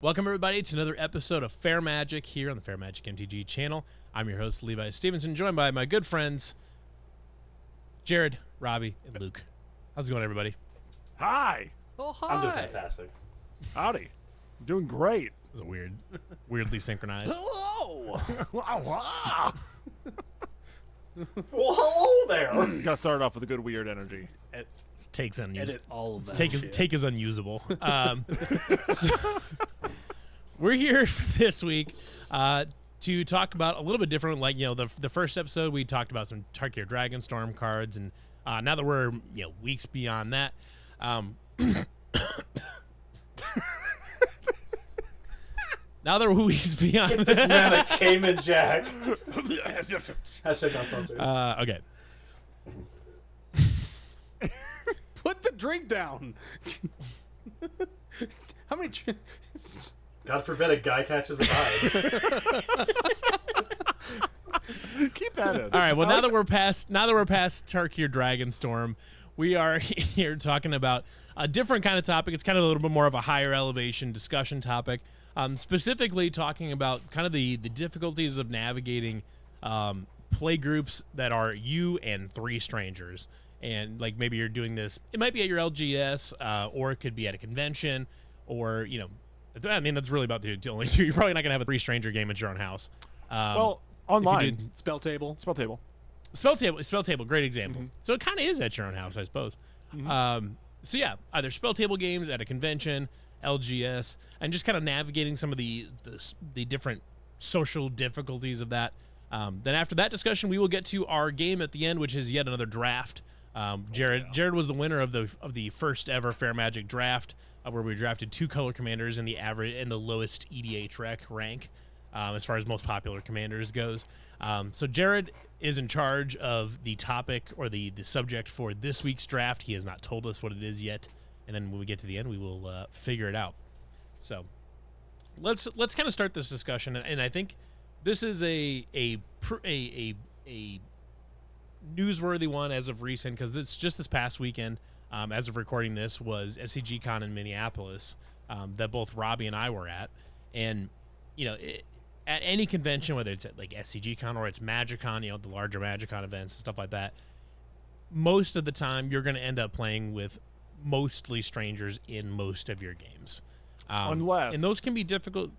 Welcome, everybody, to another episode of Fair Magic here on the Fair Magic MTG channel. I'm your host, Levi Stevenson, joined by my good friends, Jared, Robbie, and Luke. How's it going, everybody? Hi. Oh, hi. I'm doing fantastic. Howdy. Doing great. It was a weirdly synchronized. Hello. Wow. Well, hello there. Gotta start off with a good weird energy. Take's unusable. Edit all of that. Take is unusable. So we're here this week to talk about a little bit different. Like, the first episode we talked about some Tarkir Dragonstorm cards, and now that we're weeks beyond that, now that we're weeks beyond Get this man a Cayman Jack. Hashtag not sponsored. Okay. Put the drink down. How many? God forbid a guy catches a vibe. Keep that in. All right. Well, now that we're past Tarkir Dragonstorm, we are here talking about a different kind of topic. It's kind of a little bit more of a higher elevation discussion topic. Specifically talking about kind of the difficulties of navigating play groups that are you and three strangers. And like maybe you're doing this, it might be at your LGS, or it could be at a convention, or I mean that's really about the only two. You're probably not gonna have a three-stranger game at your own house. Well, online. Spell table. Spell table. Spell table, great example. So it kind of is at your own house, I suppose. So yeah, either spell table games at a convention, LGS, and just kind of navigating some of the different social difficulties of that. Then after that discussion, we will get to our game at the end, which is yet another draft. Jared was the winner of the first ever Fair Magic draft, where we drafted 2 color commanders in the average and the lowest EDH rank, as far as most popular commanders goes. So Jared is in charge of the topic or the subject for this week's draft. He has not told us what it is yet, and then when we get to the end, we will figure it out. So let's kind of start this discussion, and I think this is a newsworthy one as of recent, because it's just this past weekend, as of recording this, was SCG-Con in Minneapolis, that both Robbie and I were at. And at any convention, whether it's at like SCG-Con or it's MagicCon, the larger MagicCon events and stuff like that, most of the time you're going to end up playing with mostly strangers in most of your games, Unless. and those can be difficult.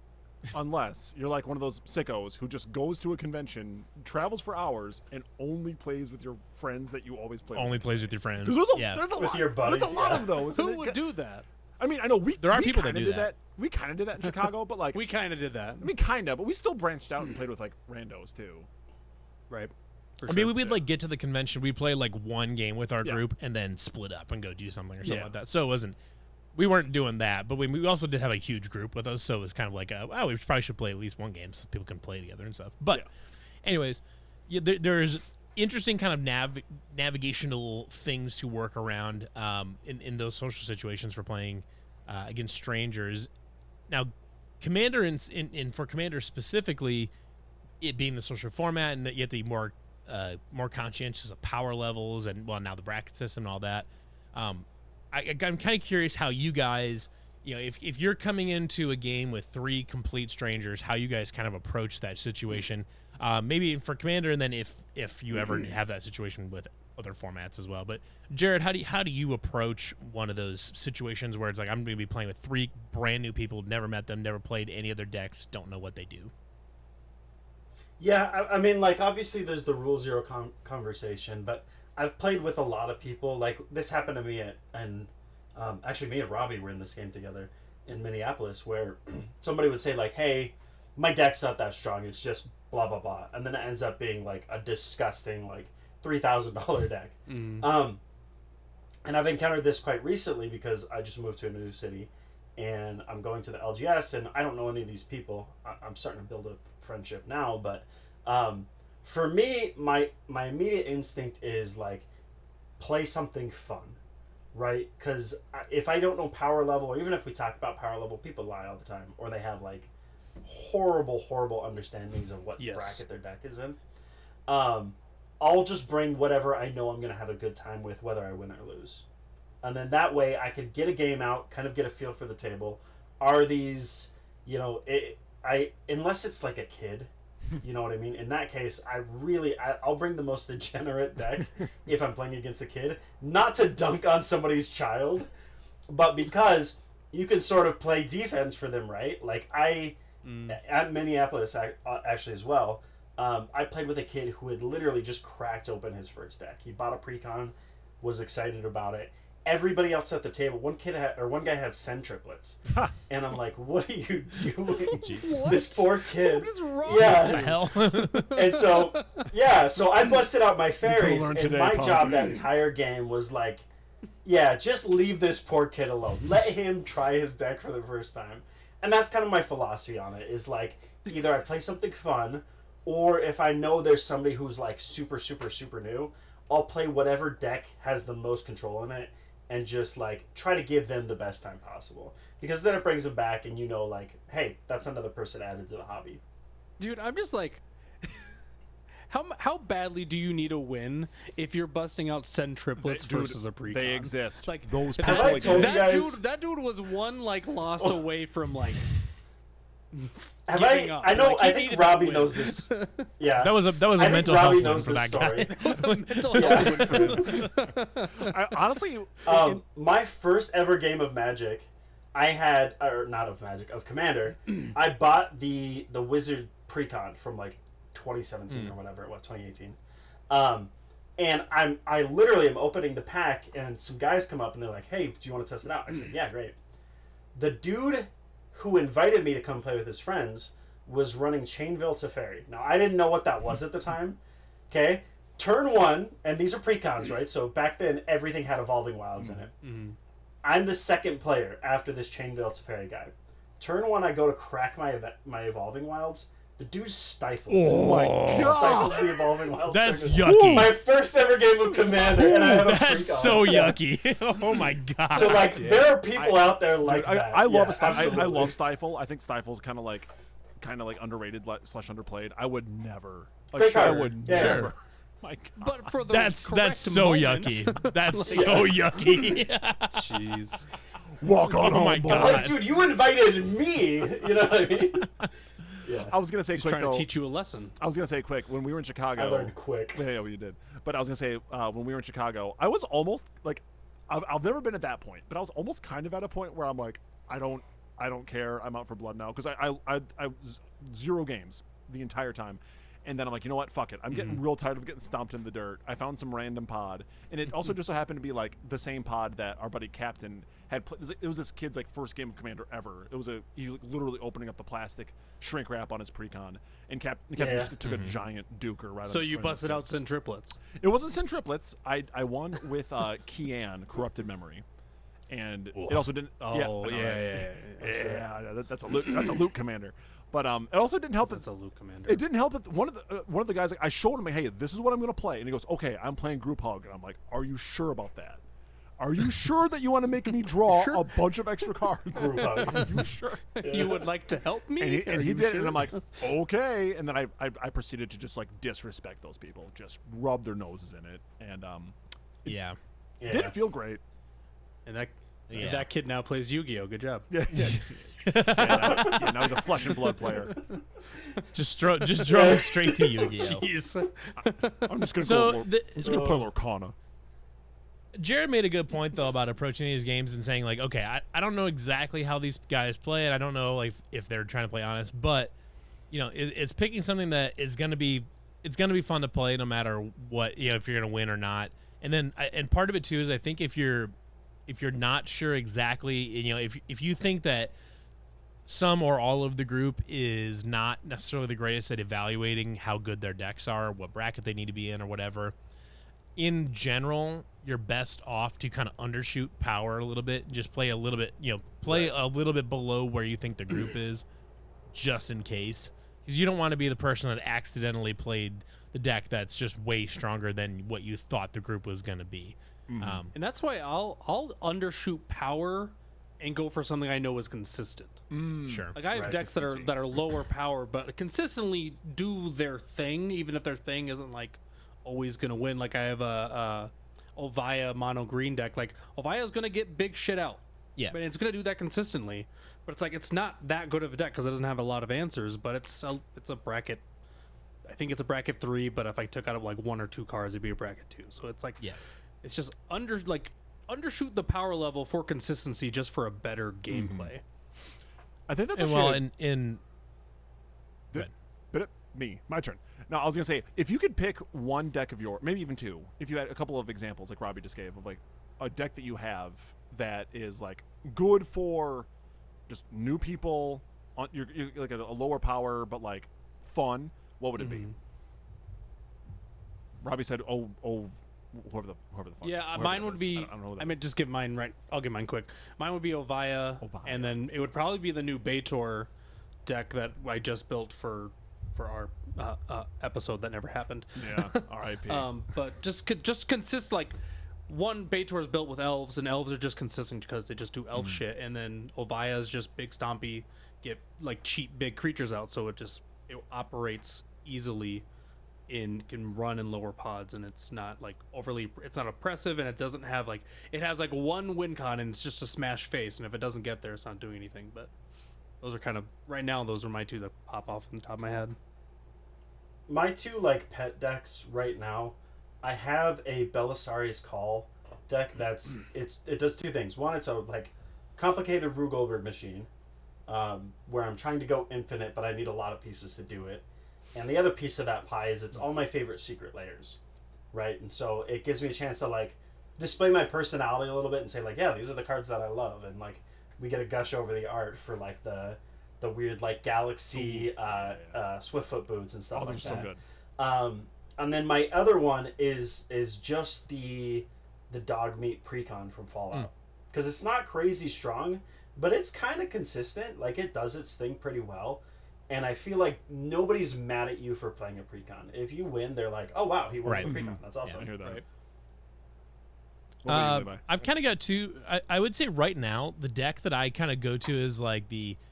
Unless you're like one of those sickos who just goes to a convention, travels for hours, and only plays with your friends that you always play Only with. plays with your friends. Because there's a With lot. your buddies, There's a lot yeah. of those. Who would do that? I mean, I know There are we people that kinda do did that. We kind of did that in Chicago, but like We kind of did that. I mean, kind of, but we still branched out and played with like randos too. Right. I mean, we would like get to the convention, we'd play like one game with our Yeah. group, and then split up and go do something or something Yeah. like that. So we weren't doing that, but we also did have a huge group with us, so it was kind of like, we probably should play at least one game so people can play together and stuff. But, anyways, there's interesting kind of navigational things to work around in those social situations for playing against strangers. Now, Commander for Commander specifically, it being the social format, and you have to be more conscientious of power levels and now the bracket system and all that. I'm kind of curious how you guys, if you're coming into a game with 3 complete strangers, how you guys kind of approach that situation. Maybe for Commander, and then if you ever have that situation with other formats as well. But Jared, how do you approach one of those situations where it's like, I'm going to be playing with 3 brand new people, never met them, never played any other decks, don't know what they do? Yeah, I mean, like, obviously there's the rule zero conversation, but I've played with a lot of people. Like, this happened to me actually me and Robbie were in this game together in Minneapolis, where somebody would say, like, hey, my deck's not that strong, it's just blah, blah, blah. And then it ends up being, like, a disgusting, like, $3,000 deck. And I've encountered this quite recently because I just moved to a new city, and I'm going to the LGS, and I don't know any of these people. I'm starting to build a friendship now, but for me, my immediate instinct is, like, play something fun, right? Because if I don't know power level, or even if we talk about power level, people lie all the time, or they have, like, horrible understandings of what bracket their deck is in. I'll just bring whatever I know I'm going to have a good time with, whether I win or lose. And then that way I could get a game out, kind of get a feel for the table. Are these unless it's like a kid, you know what I mean? In that case, I'll bring the most degenerate deck if I'm playing against a kid. Not to dunk on somebody's child, but because you can sort of play defense for them, right? Like at Minneapolis actually as well, I played with a kid who had literally just cracked open his first deck. He bought a precon, was excited about it. Everybody else at the table, one guy had Sen triplets, and I'm like, "What are you doing?" This poor kid. What is wrong? Yeah, What the hell? and so I busted out my fairies, learn and today, my punk. job that entire game was like, just leave this poor kid alone. Let him try his deck for the first time. And that's kind of my philosophy on it, is like, either I play something fun, or if I know there's somebody who's like super, super, super new, I'll play whatever deck has the most control in it, and just like try to give them the best time possible. Because then it brings them back, and like, hey, that's another person added to the hobby. Dude, I'm just like, how badly do you need to win if you're busting out Sen triplets Dude, versus a precon? they exist. Like Those that, people I told you guys- that dude was one like loss away from like. Have Giving up. I know. Like, he I needed think to Robbie win. knows this. Yeah, That was a I think mental Robbie health win knows for this that story. guy. It was a mental health win for him. I, honestly, My first ever game of Magic, I had, or not of Magic, of Commander. I bought the Wizard Precon from like 2017 or whatever it was, 2018. And I literally am opening the pack, and some guys come up and they're like, "Hey, do you want to test it out?" I said, "Yeah, great." The dude who invited me to come play with his friends was running Chainville Teferi. Now, I didn't know what that was at the time. Okay? Turn one, and these are precons, right? So back then, everything had Evolving Wilds in it. I'm the second player after this Chainville Teferi guy. Turn one, I go to crack my Evolving Wilds. The dude stifles it. Oh my He stifles the Evolving Wilds. That's during the- yucky. My first ever game of Commander, and I have a That's precon. so Yeah. yucky. Oh my god. So, like, there are people out there like dude, that. I love Yeah, a stifle. I absolutely. love stifle. I think stifle's kind of like underrated / underplayed. I would never. Like, Great I card. would Yeah. never. My God. But for the that's correct so moment- yucky. That's so yucky. Jeez. Walk on Oh home, my boy. God. Like, dude, you invited me. You know what I mean? Yeah. I was gonna say He's quick trying though. to teach you a lesson. I was gonna say quick when we were in Chicago. I learned quick. Yeah, well, you did. But I was gonna say when we were in Chicago, I was almost like, I've never been at that point, but I was almost kind of at a point where I'm like, I don't care. I'm out for blood now because I was 0 games the entire time. And then I'm like, you know what? Fuck it. I'm getting real tired of getting stomped in the dirt. I found some random pod, and it also just so happened to be like the same pod that our buddy Captain had. It was this kid's like first game of Commander ever. It was he literally opening up the plastic shrink wrap on his precon, and Captain just took a giant duker right. So on, you right busted on out Sen triplets. It wasn't Sin triplets. I won with Kian Corrupted Memory, and it also didn't. Oh, I know, yeah. yeah, that's a Luke commander. But it also didn't help. That's a Luke commander. It didn't help that one of the guys, like, I showed him, hey, this is what I'm gonna play, and he goes, okay, I'm playing Group Hug, and I'm like, are you sure about that? Are you sure that you want to make me draw a bunch of extra cards? Group Hug. Are you sure? You would like to help me? And he did, and I'm like, okay. And then I proceeded to just like disrespect those people, just rub their noses in it, and Yeah. Yeah. didn't feel great. And that Yeah. that kid now plays Yu-Gi-Oh. Good job. Yeah. Now he's a flesh and blood player. Just drove straight to Yu-Gi-Oh. Jeez. I'm just gonna So I'm just gonna play Lorcana. Jared made a good point though about approaching these games and saying like, okay, I don't know exactly how these guys play it. I don't know like if they're trying to play honest, but you know, it's picking something that is gonna be fun to play no matter what, you know, if you're gonna win or not. And then and part of it too is I think if you're not sure exactly, you know, if you think that some or all of the group is not necessarily the greatest at evaluating how good their decks are, what bracket they need to be in or whatever, in general, you're best off to kind of undershoot power a little bit and just play a little bit, you know, a little bit below where you think the group is, just in case. Because you don't want to be the person that accidentally played the deck that's just way stronger than what you thought the group was going to be. And that's why I'll undershoot power and go for something I know is consistent. Sure. Like I have Right. decks that are lower power, but consistently do their thing, even if their thing isn't like always gonna win. Like I have a Ovaya mono green deck. Like Ovaya's gonna get big shit out. Yeah. But it's gonna do that consistently. But it's like it's not that good of a deck because it doesn't have a lot of answers. But it's a bracket. I think it's a bracket 3. But if I took out like 1 or 2 cards, it'd be a bracket 2. So it's like it's just undershoot the power level for consistency, just for a better gameplay. I think that's my turn. No, I was gonna say, if you could pick one deck of maybe even 2, if you had a couple of examples like Robbie just gave of like a deck that you have that is like good for just new people on you're like a lower power but like fun, what would it be? Robbie said, whoever the fuck. Yeah, mine would be. I mean, just give mine right. I'll give mine quick. Mine would be Ovaya, and then it would probably be the new Baitor deck that I just built for our episode that never happened. Yeah, R.I.P. But just consist like one Baitor is built with elves, and elves are just consistent because they just do elf shit, and then Ovaya is just big stompy, get like cheap big creatures out, so it operates easily. Can run in lower pods, and it's not like it's not oppressive, and it doesn't have like it has like 1 win con, and it's just a smash face, and if it doesn't get there, it's not doing anything. But those are kind of right now, those are my 2 that pop off on the top of my head. My 2 like pet decks right now, I have a Belisarius Call deck it does 2 things. One, it's a like complicated Rue Goldberg machine, where I'm trying to go infinite, but I need a lot of pieces to do it. And the other piece of that pie is it's all my favorite secret layers, right? And so it gives me a chance to like display my personality a little bit and say like, yeah, these are the cards that I love, and like we get to gush over the art for like the weird like Galaxy Swiftfoot boots and stuff like that. So good. And then my other one is just the dog meat precon from Fallout, because it's not crazy strong, but it's kind of consistent. Like it does its thing pretty well. And I feel like nobody's mad at you for playing a precon. If you win, they're like, "Oh wow, he won the precon. That's awesome." I hear that. Right. I've kind of got 2. I would say right now the deck that I kind of go to is like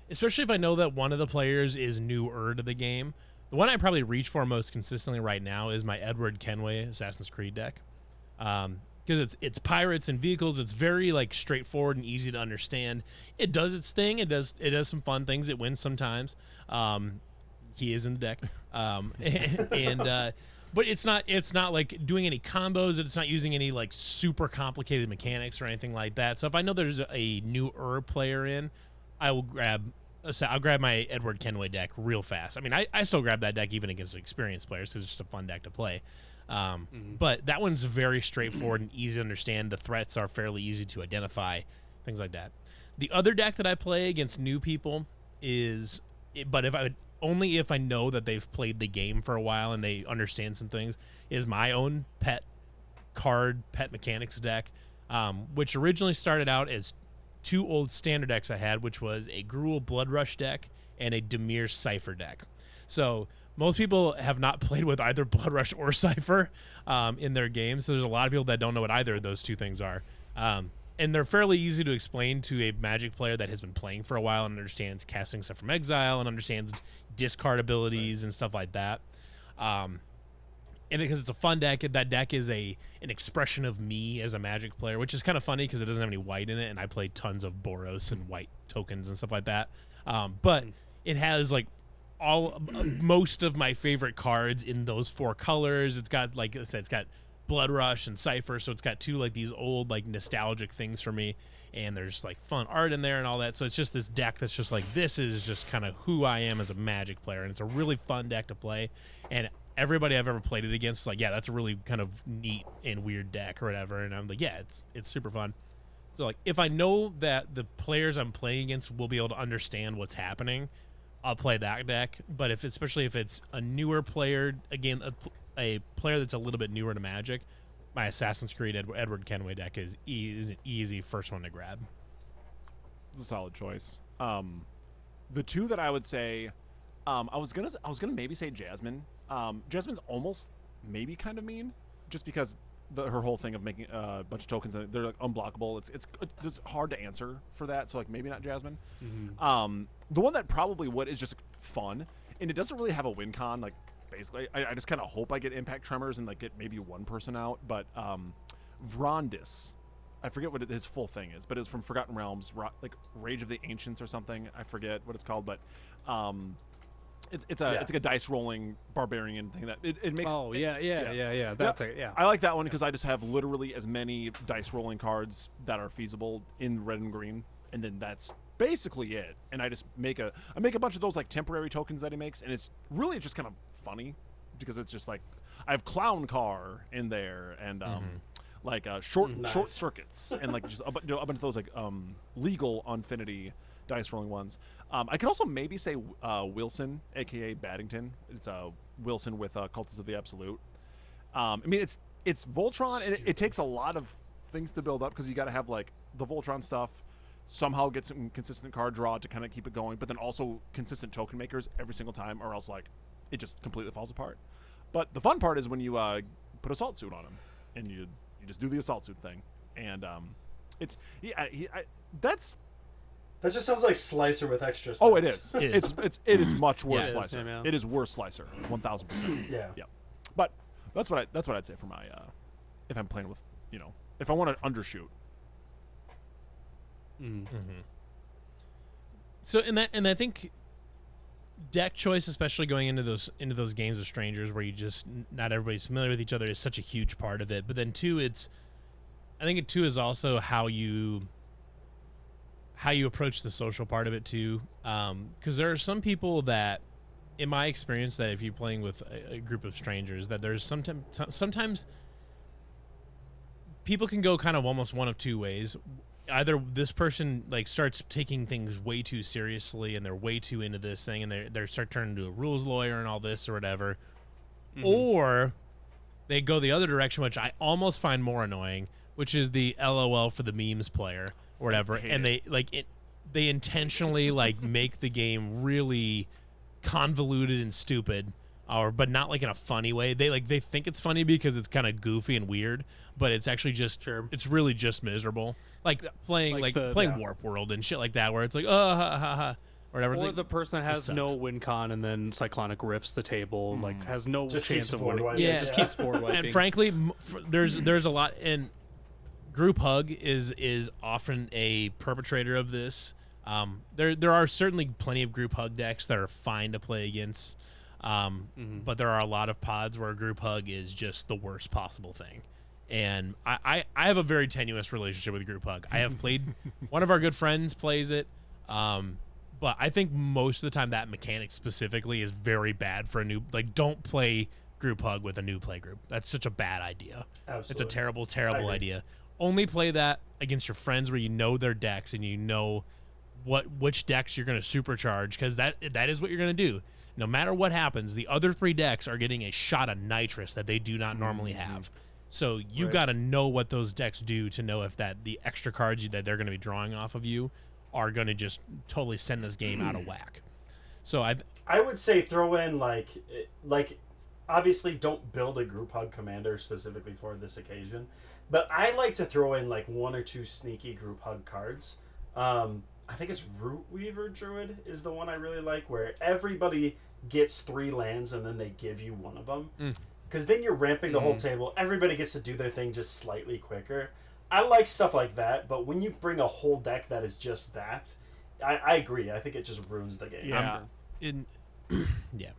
especially if I know that one of the players is newer to the game. The one I probably reach for most consistently right now is my Edward Kenway Assassin's Creed deck, because it's pirates and vehicles. It's very like straightforward and easy to understand. It does its thing. It does some fun things. It wins sometimes. He is in the deck, but it's not like doing any combos. It's not using any like super complicated mechanics or anything like that. So if I know there's a newer player in, I'll grab my Edward Kenway deck real fast. I mean, I still grab that deck even against experienced players because it's just a fun deck to play. But that one's very straightforward and easy to understand. The threats are fairly easy to identify, things like that. The other deck that I play against new people is, but if I know that they've played the game for a while and they understand some things, is my own pet mechanics deck, which originally started out as 2 old standard decks I had, which was a Gruul Blood Rush deck and a Dimir Cypher deck. So most people have not played with either Blood Rush or Cypher in their games. So there's a lot of people that don't know what either of those 2 things are. And they're fairly easy to explain to a Magic player that has been playing for a while and understands casting stuff from exile and understands discard abilities and stuff like that. And because it's a fun deck, that deck is an expression of me as a Magic player, which is kind of funny because it doesn't have any white in it, and I play tons of Boros and white tokens and stuff like that. But it has like most of my favorite cards in those 4 colors. It's got, like I said, it's got Blood Rush and Cypher, so it's got 2 like these old like nostalgic things for me, and there's like fun art in there and all that. So it's just this deck that's just like, this is just kind of who I am as a Magic player, and it's a really fun deck to play. And everybody I've ever played it against, like, yeah, that's a really kind of neat and weird deck or whatever. And I'm like, yeah, it's super fun. So like, if I know that the players I'm playing against will be able to understand what's happening, I'll play that deck. But especially if it's a newer player, again, a player that's a little bit newer to Magic, my Assassin's Creed Edward Kenway deck is an easy first one to grab. It's a solid choice. The 2 that I would say, I was gonna maybe say Jasmine. Jasmine's almost maybe kind of mean, just because her whole thing of making a bunch of tokens, they're like unblockable. It's hard to answer for that. So like maybe not Jasmine. The one that probably would is just fun, and it doesn't really have a win con. Like basically, I just kind of hope I get impact tremors and like get maybe 1 person out. But Vrondis I forget what his full thing is, but it's from Forgotten Realms, like Rage of the Ancients or something. I forget what it's called, but it's like a dice rolling barbarian thing that it makes. Oh yeah. That's it. Yeah. I like that one because I just have literally as many dice rolling cards that are feasible in red and green, and then that's basically it. And I just make a bunch of those like temporary tokens that he makes, and it's really just kind of funny because it's just like I have Clown Car in there and like short circuits and like just a bunch of those like legal Unfinity dice rolling ones. I could also maybe say Wilson, aka Baddington. It's Wilson with Cultists of the Absolute. I mean, it's Voltron, and it takes a lot of things to build up because you got to have like the Voltron stuff, somehow get some consistent card draw to kind of keep it going, but then also consistent token makers every single time, or else like it just completely falls apart. But the fun part is when you put Assault Suit on him, and you just do the Assault Suit thing, and it's that's. That just sounds like Slicer with extra stats. Oh, it is. It is much worse Yeah, it is, Slicer. yeah. It is worse Slicer, 1000%. Yeah. Yeah. But that's what I'd say for my if I'm playing with if I want to undershoot. So and I think deck choice, especially going into those games of strangers where you just not everybody's familiar with each other, is such a huge part of it. But then two, I think it too is also how you approach the social part of it too, because there are some people that, in my experience, that if you're playing with a group of strangers, that there's sometimes people can go kind of almost one of two ways. Either this person like starts taking things way too seriously and they're way too into this thing and they start turning into a rules lawyer and all this or whatever, or they go the other direction, which I almost find more annoying, which is the LOL for the memes player or whatever, and they intentionally like make the game really convoluted and stupid, but not like in a funny way. They think it's funny because it's kind of goofy and weird, but it's actually just it's really just miserable. Like playing Warp World and shit like that, where it's like ha ha ha or whatever. Or the person has no win con and then Cyclonic riffs the table, like has no Just chance keeps of board winning. wiping. Yeah, just keeps board wiping. And frankly, there's a lot, and Group Hug is often a perpetrator of this. There are certainly plenty of Group Hug decks that are fine to play against, but there are a lot of pods where Group Hug is just the worst possible thing. And I have a very tenuous relationship with Group Hug. I have played, one of our good friends plays it, but I think most of the time that mechanic specifically is very bad for a new, like, don't play Group Hug with a new play group. That's such a bad idea. Absolutely. It's a terrible idea. Only play that against your friends where you know their decks and you know which decks you're going to supercharge, because that is what you're going to do. No matter what happens, the other three decks are getting a shot of nitrous that they do not normally have. So you got to know what those decks do to know if the extra cards that they're going to be drawing off of you are going to just totally send this game out of whack. So I would say throw in like obviously don't build a Group Hug commander specifically for this occasion, but I like to throw in like one or two sneaky Group Hug cards. I think it's Root Weaver Druid is the one I really like, where everybody gets 3 lands and then they give you one of them. Because then you're ramping the whole table. Everybody gets to do their thing just slightly quicker. I like stuff like that, but when you bring a whole deck that is just that, I agree. I think it just ruins the game. Yeah. yeah.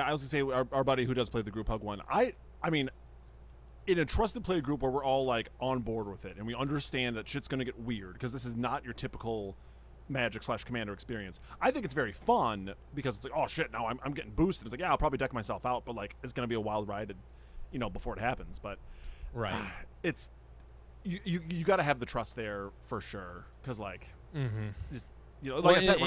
I was gonna say our buddy who does play the Group Hug one. I mean, in a trusted play group where we're all like on board with it and we understand that shit's gonna get weird because this is not your typical Magic / Commander experience. I think it's very fun because it's like, oh shit, now I'm getting boosted. It's like, yeah, I'll probably deck myself out, but like it's gonna be a wild ride, before it happens. But it's you got to have the trust there for sure, because like just, like I said,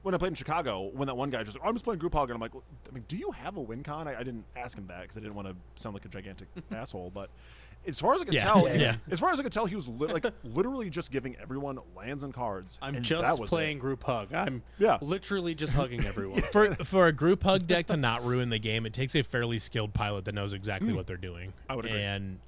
when I played in Chicago, when that one guy just like, I'm just playing Group Hug, and I'm like, well, I mean, do you have a win con? I didn't ask him that because I didn't want to sound like a gigantic asshole, but as far as I could tell, he was literally just giving everyone lands and cards. I'm just playing Group Hug. I'm literally just hugging everyone. For a Group Hug deck to not ruin the game, it takes a fairly skilled pilot that knows exactly what they're doing. I would agree. And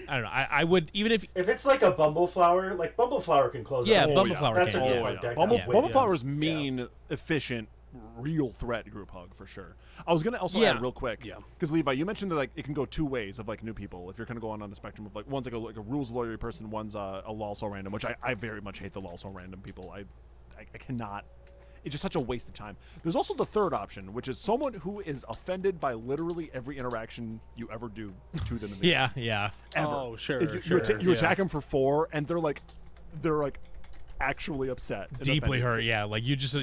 I don't know. I would, even if it's like a Bumbleflower, like Bumbleflower can close. Yeah, out Bumbleflower that's can. a Yeah. good deck. Bumbleflower is mean, efficient, real threat group hug for sure. I was gonna also Yeah. add real quick, Yeah. because Levi, you mentioned that like it can go two ways of like new people. If you're kind of going on the spectrum of like one's like a rules lawyer person, one's a lol so random, which I very much hate the lol so random people. I cannot. It's just such a waste of time. There's also the third option, which is someone who is offended by literally every interaction you ever do to them. In the game. Yeah. Ever. Oh, sure, If sure. you attack them for 4, and they're like actually upset, and Deeply offended. hurt. Yeah. Like you just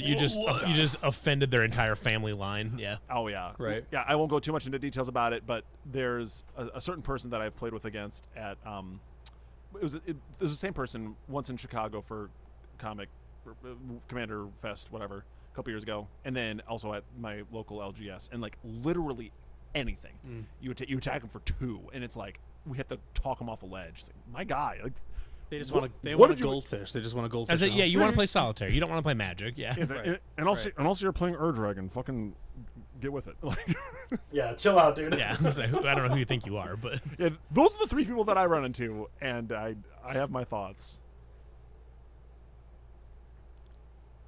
offended their entire family line. Yeah. Oh yeah, Right. Yeah, I won't go too much into details about it, but there's a certain person that I've played with against at it was the same person once in Chicago for comic Commander Fest, whatever, a couple years ago, and then also at my local LGS, and like literally anything, you attack him for 2, and it's like we have to talk him off a ledge. It's like, my guy, like They just What- want to. They what want a did you- goldfish. They just want a I goldfish. said, now. yeah, you want to play solitaire. You don't want to play Magic. Yeah. Right. unless you're playing Dragon, fucking get with it. Like, Yeah, chill out, dude. Yeah. So, I don't know who you think you are, but yeah, those are the 3 people that I run into, and I have my thoughts.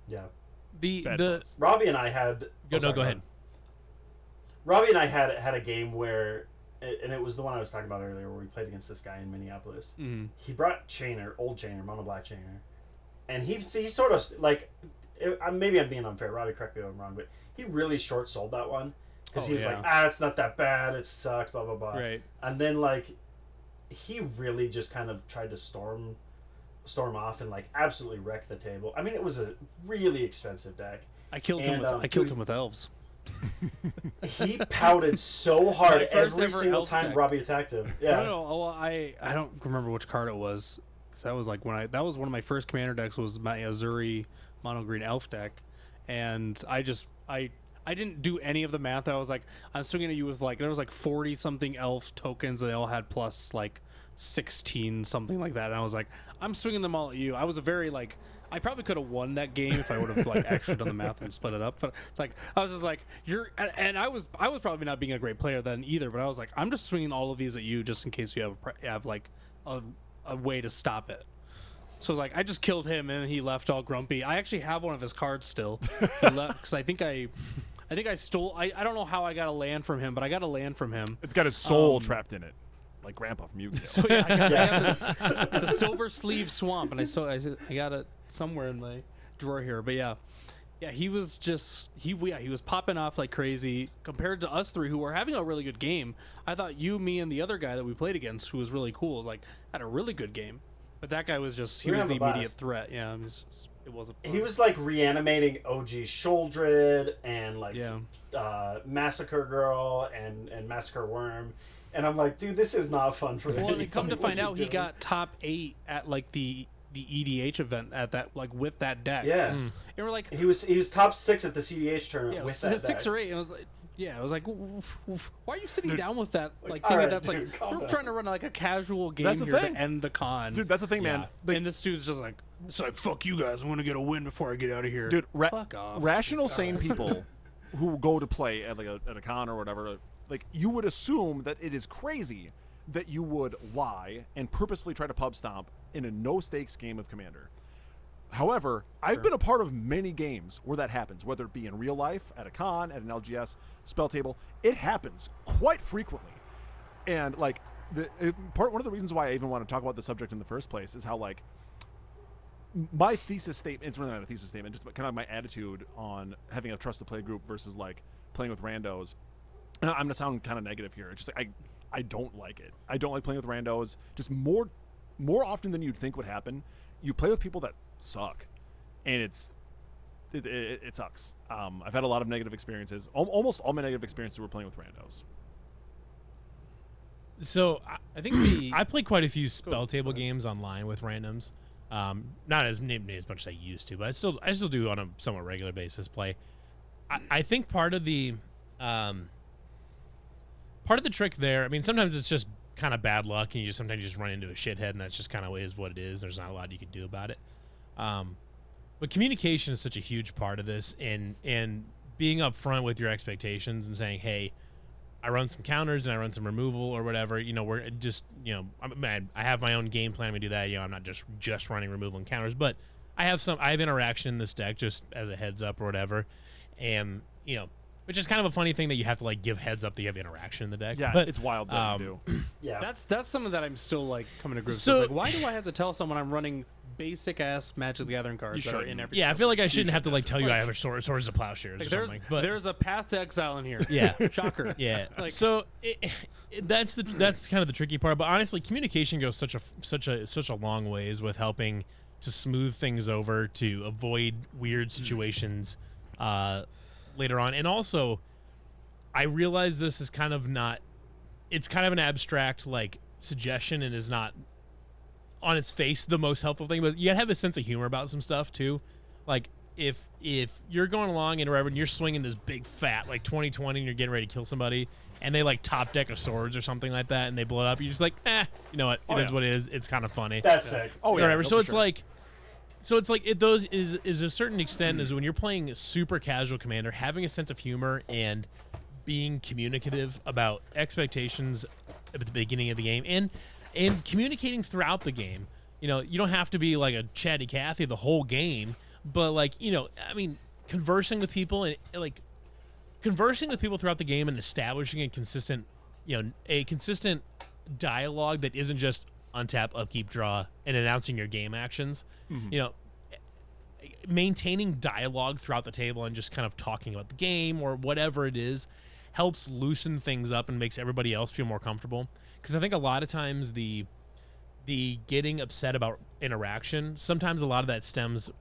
Yeah. Bad the thoughts. Robbie and I had. go ahead. Robbie and I had a game where, and it was the one I was talking about earlier, where we played against this guy in Minneapolis. Mhm. He brought old Chainer, Mono Black Chainer, and he sort of like, maybe I'm being unfair. Robbie, correct me if I'm wrong, but he really short sold that one because Oh, he was yeah. like, it's not that bad, it sucks, blah blah blah. Right. And then like, he really just kind of tried to storm off and like absolutely wreck the table. I mean, it was a really expensive deck. I killed him And, with. um, I killed dude- him with elves. He pouted so hard My first every ever single elf time deck. Robbie attacked him. Yeah. No. Well, I don't remember which card it was. 'Cause that was like that was one of my first commander decks. Was my Azuri mono green elf deck, and I didn't do any of the math. I was like, I'm swinging at you with like there was like 40 something elf tokens. And they all had plus like 16 something like that. And I was like, I'm swinging them all at you. I was a very like. I probably could have won that game if I would have like actually done the math and split it up. But it's like I was just like and I was probably not being a great player then either. But I was like, I'm just swinging all of these at you just in case you have like a way to stop it. So it's like I just killed him and he left all grumpy. I actually have one of his cards still. He left because I think I stole. I don't know how I got a land from him, but I got a land from him. It's got his soul trapped in it, like Grandpa from Yu-Gi-Oh. So yeah, I have this, it's a silver sleeve swamp, and I got it somewhere in my drawer here. But yeah, he was just he was popping off like crazy compared to us 3 who were having a really good game. I thought you, me, and the other guy that we played against, who was really cool, like had a really good game. But that guy was just he We were was the having a immediate blast. threat. Yeah, it wasn't. Fun. He was like reanimating OG Sholdred and like Massacre Girl and Massacre Worm. And I'm like, dude, this is not fun for Well, anybody. and come to What find are you out, he doing? got top 8 at like the EDH event at that like with that deck. Yeah. And we're like, He was top 6 at the CDH tournament yeah, it with was that 6 deck. or 8. It was like, yeah, it was like, oof. Why are you sitting down with that? Like, all thinking right, that's dude, like calm we're down. trying to run like a casual game That's the here thing. to end the con. Dude, that's the thing, man. Yeah. Like- And this dude's just like, it's like fuck you guys. I'm gonna get a win before I get out of here. Dude, fuck off. rational, sane people who go to play at like at a con or whatever, like you would assume that it is crazy that you would lie and purposefully try to pub stomp in a no stakes game of Commander. However, I've been a part of many games where that happens, whether it be in real life, at a con, at an LGS, spell table. It happens quite frequently. And like one of the reasons why I even want to talk about the subject in the first place is how like my thesis statement, it's really not a thesis statement, just kind of my attitude on having a trusted play group versus like playing with randos. And I'm gonna sound kind of negative here. It's just like I don't like it. I don't like playing with randos. Just more often than you'd think would happen, you play with people that suck, and it sucks. I've had a lot of negative experiences. Almost all my negative experiences were playing with randos. So I think I play quite a few spell table games online with randoms. Not as much as I used to, but I still do on a somewhat regular basis play. I think part of the trick there, I mean, sometimes it's just kind of bad luck, and you sometimes just run into a shithead, and that's just kind of is what it is. There's not a lot you can do about it. But communication is such a huge part of this, and being upfront with your expectations and saying, hey, I run some counters and I run some removal or whatever. We're just, I have my own game plan. We do that. I'm not just running removal and counters, but I have interaction in this deck just as a heads up or whatever, and which is kind of a funny thing that you have to like give heads up that you have interaction in the deck. Yeah, but, it's wild that you do. Yeah. That's something that I'm still like coming to grips So- with. Like, why do I have to tell someone I'm running basic ass Magic the Gathering cards that are in every? Yeah, I feel like I shouldn't have to like tell you I Like- have a swords of plowshares or there's something. But there's a Path to Exile in here. yeah, Shocker. yeah. Like- So that's kind of the tricky part. But honestly, communication goes such a long ways with helping to smooth things over, to avoid weird situations later on. And also, I realize this is kind of not. It's kind of an abstract like suggestion and is not on its face the most helpful thing. But you gotta have a sense of humor about some stuff too. Like if you're going along and wherever and you're swinging this big fat like 2020 and you're getting ready to kill somebody and they like top deck of swords or something like that and they blow it up, you're just like, you know what? It is what it is. It's kind of funny. That's sick. Oh yeah, Whatever. no, So for it's sure. like. So it's like those is a certain extent is when you're playing super casual Commander, having a sense of humor and being communicative about expectations at the beginning of the game and communicating throughout the game. You don't have to be like a chatty Cathy the whole game, but like, I mean, conversing with people throughout the game and establishing a consistent dialogue that isn't just untap, upkeep, draw, and announcing your game actions. Maintaining dialogue throughout the table and just kind of talking about the game or whatever it is helps loosen things up and makes everybody else feel more comfortable. Because I think a lot of times the getting upset about interaction, sometimes a lot of that stems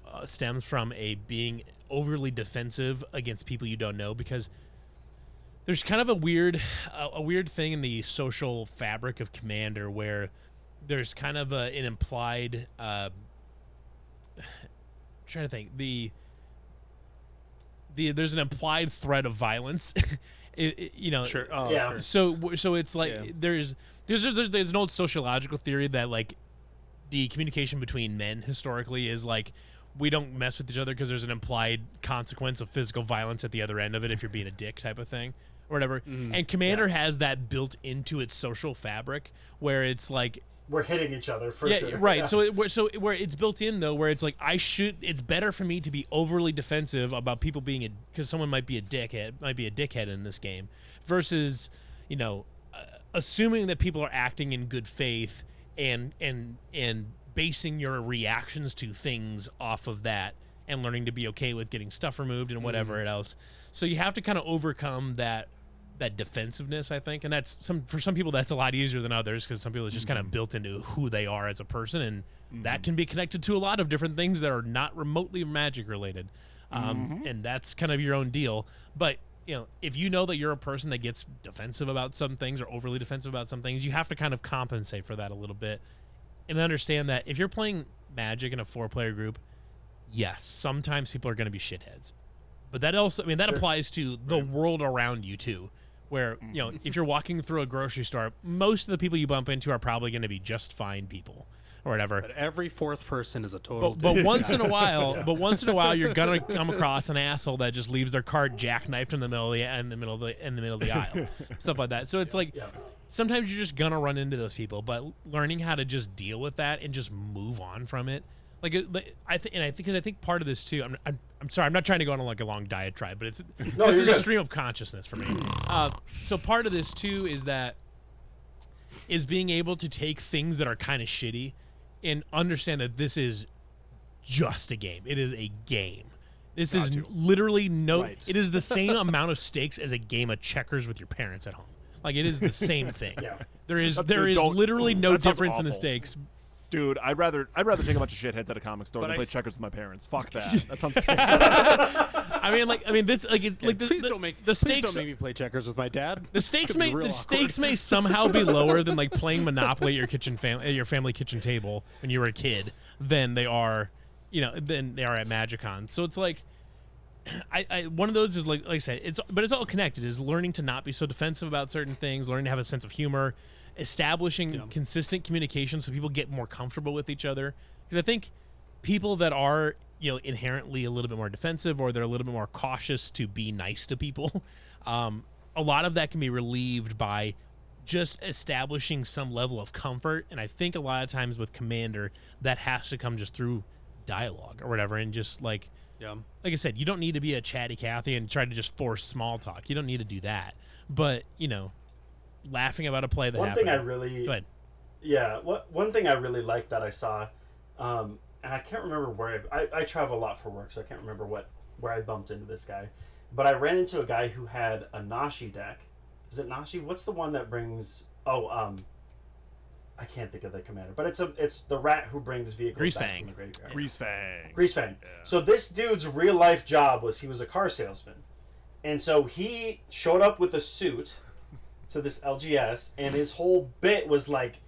from a being overly defensive against people you don't know, because there's kind of a weird thing in the social fabric of Commander where there's kind of an implied trying to think there's an implied threat of violence. Sure. Yeah. Sure. So it's like Yeah. there's an old sociological theory that like the communication between men historically is like we don't mess with each other because there's an implied consequence of physical violence at the other end of it if you're being a dick type of thing or whatever. And Commander has that built into its social fabric where it's like We're hitting each other for yeah, sure. right. Yeah. Where it's built in though, where it's like it's better for me to be overly defensive about people being because someone might be a dickhead in this game, versus assuming that people are acting in good faith and basing your reactions to things off of that and learning to be okay with getting stuff removed and whatever else. So you have to kind of overcome that defensiveness, I think, and for some people that's a lot easier than others because some people it's just kind of built into who they are as a person, and that can be connected to a lot of different things that are not remotely Magic related, and that's kind of your own deal. But if you know that you're a person that gets defensive about some things or overly defensive about some things, you have to kind of compensate for that a little bit and understand that if you're playing Magic in a 4-player group, yes, sometimes people are going to be shitheads. But that also, that applies to the world around you too, where, if you're walking through a grocery store, most of the people you bump into are probably going to be just fine people or whatever. But every fourth person is a total. But once in a while, you're gonna come across an asshole that just leaves their cart jackknifed in the middle of the aisle, stuff like that. So it's like sometimes you're just gonna run into those people, but learning how to just deal with that and just move on from it. I think part of this too. I'm sorry, I'm not trying to go on like a long diatribe, but this is a stream of consciousness for me. So part of this too is being able to take things that are kind of shitty and understand that this is just a game. It is a game. This is literally Right. It is the same amount of stakes as a game of checkers with your parents at home. Like it is the same thing. Yeah. There is don't- literally no that sounds difference in the awful. stakes. Dude, I'd rather take a bunch of shitheads at a comic store But than I play s- checkers with my parents. Fuck that. That sounds terrible. Please don't make me play checkers with my dad. The stakes It's gonna may be real awkward. somehow be lower than like playing Monopoly at your family kitchen table when you were a kid than they are at MagicCon. So it's like I one of those is like I said, it's all connected. Is learning to not be so defensive about certain things, learning to have a sense of humor, establishing consistent communication so people get more comfortable with each other. Because I think people that are inherently a little bit more defensive or they're a little bit more cautious to be nice to people, a lot of that can be relieved by just establishing some level of comfort. And I think a lot of times with Commander, that has to come just through dialogue or whatever, and just like Yeah. like I said, you don't need to be a chatty Cathy and try to just force small talk. You don't need to do that. But laughing about a play that One happened. thing I really Go ahead. Yeah, one thing I really liked that I saw, and I can't remember where I travel a lot for work, so I can't remember where I bumped into this guy, but I ran into a guy who had a Nashi deck. Is it Nashi? What's the one that brings? I can't think of the commander, but it's the rat who brings vehicles back from the graveyard. Greasefang. Yeah. So this dude's real life job was he was a car salesman, and so he showed up with a suit to this LGS, and his whole bit was like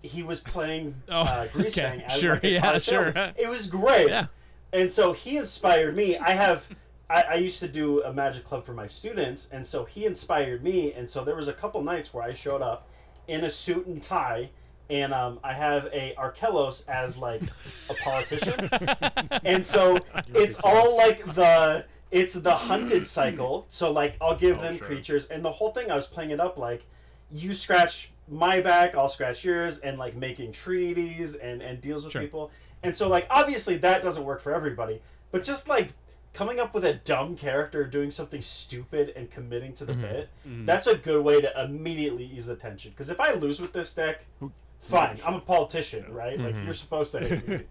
he was playing Greasefang as like a car salesman. It was great. Yeah. And so he inspired me. I used to do a Magic Club for my students, and so he inspired me. And so there was a couple nights where I showed up in a suit and tie, and I have a Arkelos as like a politician, and so it's all like it's the hunted cycle. So like I'll give them creatures, and the whole thing I was playing it up like you scratch my back, I'll scratch yours, and like making treaties and deals with people. And so like obviously that doesn't work for everybody, but just like coming up with a dumb character doing something stupid and committing to the bit, that's a good way to immediately ease the tension. Because if I lose with this deck, fine, I'm a politician, right? Like you're supposed to hate me.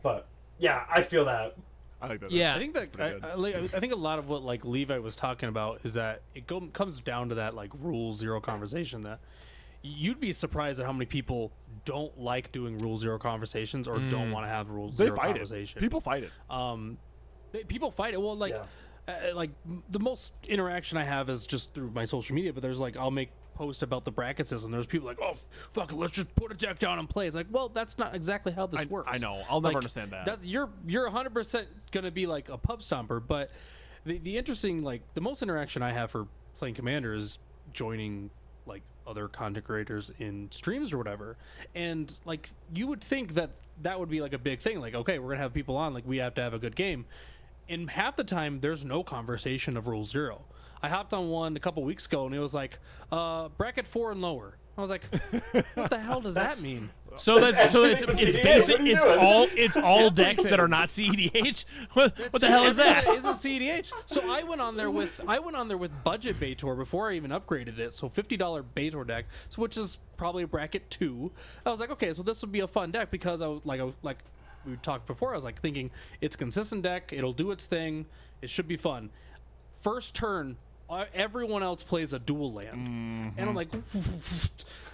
But yeah, I feel that. I like that. Yeah. I think that I think a lot of what like Levi was talking about is that it comes down to that like rule zero conversation that you'd be surprised at how many people don't like doing rule zero conversations or don't want to have rule zero conversations. People fight it. People fight it. Well, like, like the most interaction I have is just through my social media. But there's like I'll make post about the bracket system. There's people like, oh fuck it, let's just put a deck down and play. It's like, well, that's not exactly how this works. I know. I'll never understand that. You're 100% gonna be like a pub stomper. But the interesting like the most interaction I have for playing Commander is joining like other content creators in streams or whatever, and like you would think that would be like a big thing. Like, okay, we're gonna have people on. Like, we have to have a good game. And half the time, there's no conversation of Rule Zero. I hopped on one a couple weeks ago, and it was like, bracket 4 and lower. I was like, what the hell does that mean? So it's basic. It's all decks that are not CEDH. What the hell is that? It isn't CEDH. So I went on there with budget Baitor before I even upgraded it. So $50 Baitor deck, so which is probably bracket 2. I was like, okay, so this would be a fun deck because I was like we talked before. I was like thinking it's a consistent deck. It'll do its thing. It should be fun. First turn, everyone else plays a dual land, and I'm like,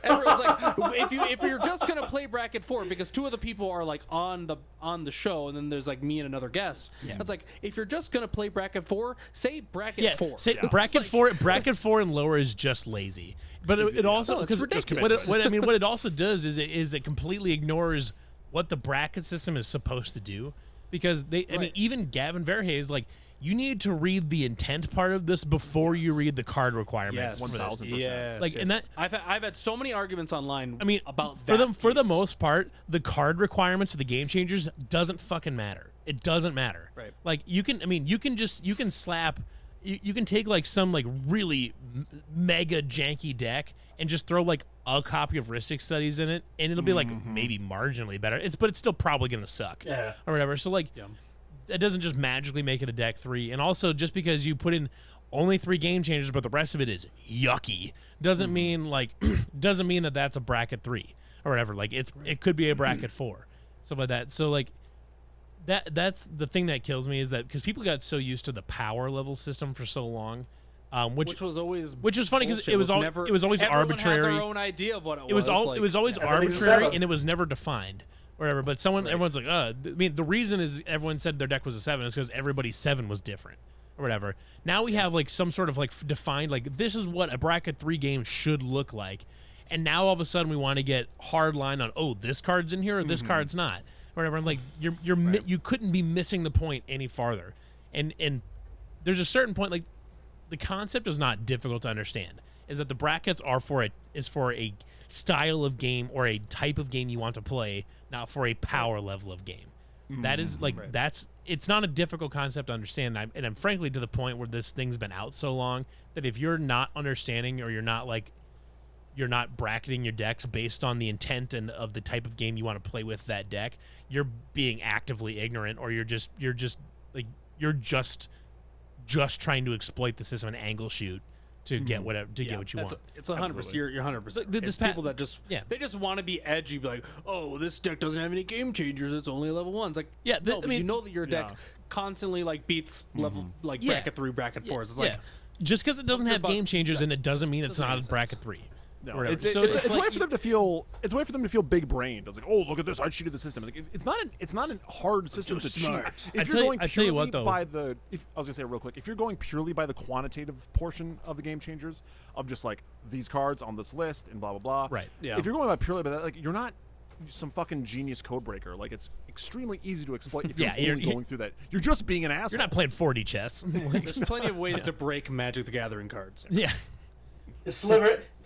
everyone's like, if you're just gonna play bracket 4, because 2 of the people are like on the show, and then there's like me and another guest. Yeah. It's like, if you're just gonna play bracket 4, say bracket 4. Say bracket 4. Bracket 4 and lower is just lazy. But it also it's ridiculous. What it also does is it completely ignores what the bracket system is supposed to do, because I mean, even Gavin Verhey is like, you need to read the intent part of this before you read the card requirements. 1,000%. Yes, like, yes. and that I've had so many arguments online. I mean, about for the most part, the card requirements of the game changers doesn't fucking matter. It doesn't matter. Right. Like you can slap, you can take like some like really mega janky deck and just throw like a copy of Ristic Studies in it, and it'll be like maybe marginally better. But it's still probably gonna suck. Yeah. Or whatever. So like. Yeah. That doesn't just magically make it a deck 3, and also just because you put in only 3 game changers but the rest of it is yucky doesn't mean that that's a bracket 3 or whatever. Like it could be a bracket 4, stuff like that. So like that's the thing that kills me, is that because people got so used to the power level system for so long, which was funny because it was always arbitrary. Had their own idea of what it was. It was always arbitrary, and it was never defined. Whatever, but everyone's like, I mean, the reason is everyone said their deck was a 7 is because everybody's 7 was different, or whatever. Now we have like some sort of like defined, like, this is what a bracket 3 game should look like, and now all of a sudden we want to get hard line on, oh, this card's in here or this card's not, or whatever. I'm like, you couldn't be missing the point any farther, and there's a certain point, like, the concept is not difficult to understand, is that the brackets are for a style of game or a type of game you want to play, not for a power level of game. That is like it's not a difficult concept to understand, and I'm frankly to the point where this thing's been out so long that if you're not understanding or you're not like you're not bracketing your decks based on the intent and of the type of game you want to play with that deck, you're being actively ignorant, or you're just trying to exploit the system and angle shoot to get whatever get what you want. It's 100%. You're 100%. It's people that just they just want to be edgy, be like, oh, this deck doesn't have any game changers. It's only level 1s. Like, no, I mean, you know that your deck constantly like beats level like bracket 3, bracket 4s. It's like just because it doesn't have game changers, and it doesn't mean it's not a bracket 3. No, it's a way for them to feel. It's a way for them to feel big brained. It's like, oh, look at this! I cheated the system. Like, it's not a hard system to cheat. If you're going purely by the, I was gonna say real quick, if you're going purely by the quantitative portion of the game changers, of just like these cards on this list and blah blah blah. Right. Yeah. If you're going by purely by that, like, you're not some fucking genius code breaker. Like, it's extremely easy to exploit if you're going through that. You're just being an asshole. You're not playing 4D chess. There's plenty of ways to break Magic the Gathering cards. Yeah.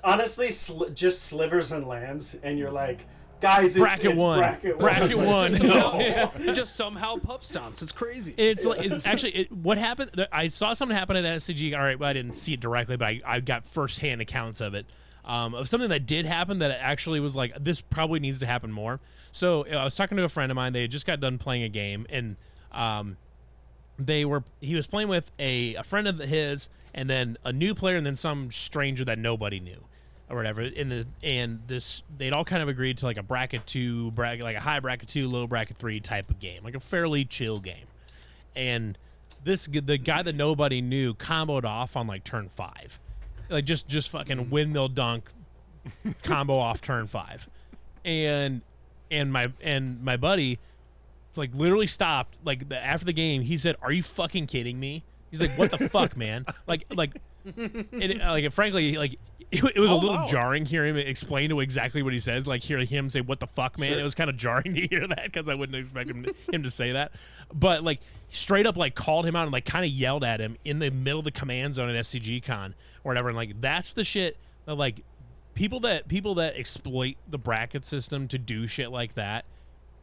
Honestly, just slivers and lands, and you're like, guys, bracket one. Bracket one. It just somehow pup stomps. It's crazy. What happened. I saw something happen at SCG. All right, well, I didn't see it directly, but I got firsthand accounts of it. Of something that did happen that actually was like, this probably needs to happen more. So I was talking to a friend of mine. They had just got done playing a game, and he was playing with a friend of his, and then a new player, and then some stranger that nobody knew, or whatever. They'd all kind of agreed to like a bracket 2, like a high bracket 2, low bracket 3 type of game, like a fairly chill game. And the guy that nobody knew comboed off on like turn 5, like just fucking windmill dunk combo off turn 5, and my buddy like literally stopped after the game. He said, "Are you fucking kidding me?" He's like, "What the fuck, man?" Frankly, it was a little jarring hearing him explain to exactly what he says. Like hearing him say, "What the fuck, man?" Sure. It was kind of jarring to hear that, because I wouldn't expect him to say that. But like straight up like called him out and like kind of yelled at him in the middle of the command zone at SCG Con or whatever. And like that's the shit that like people that exploit the bracket system to do shit like that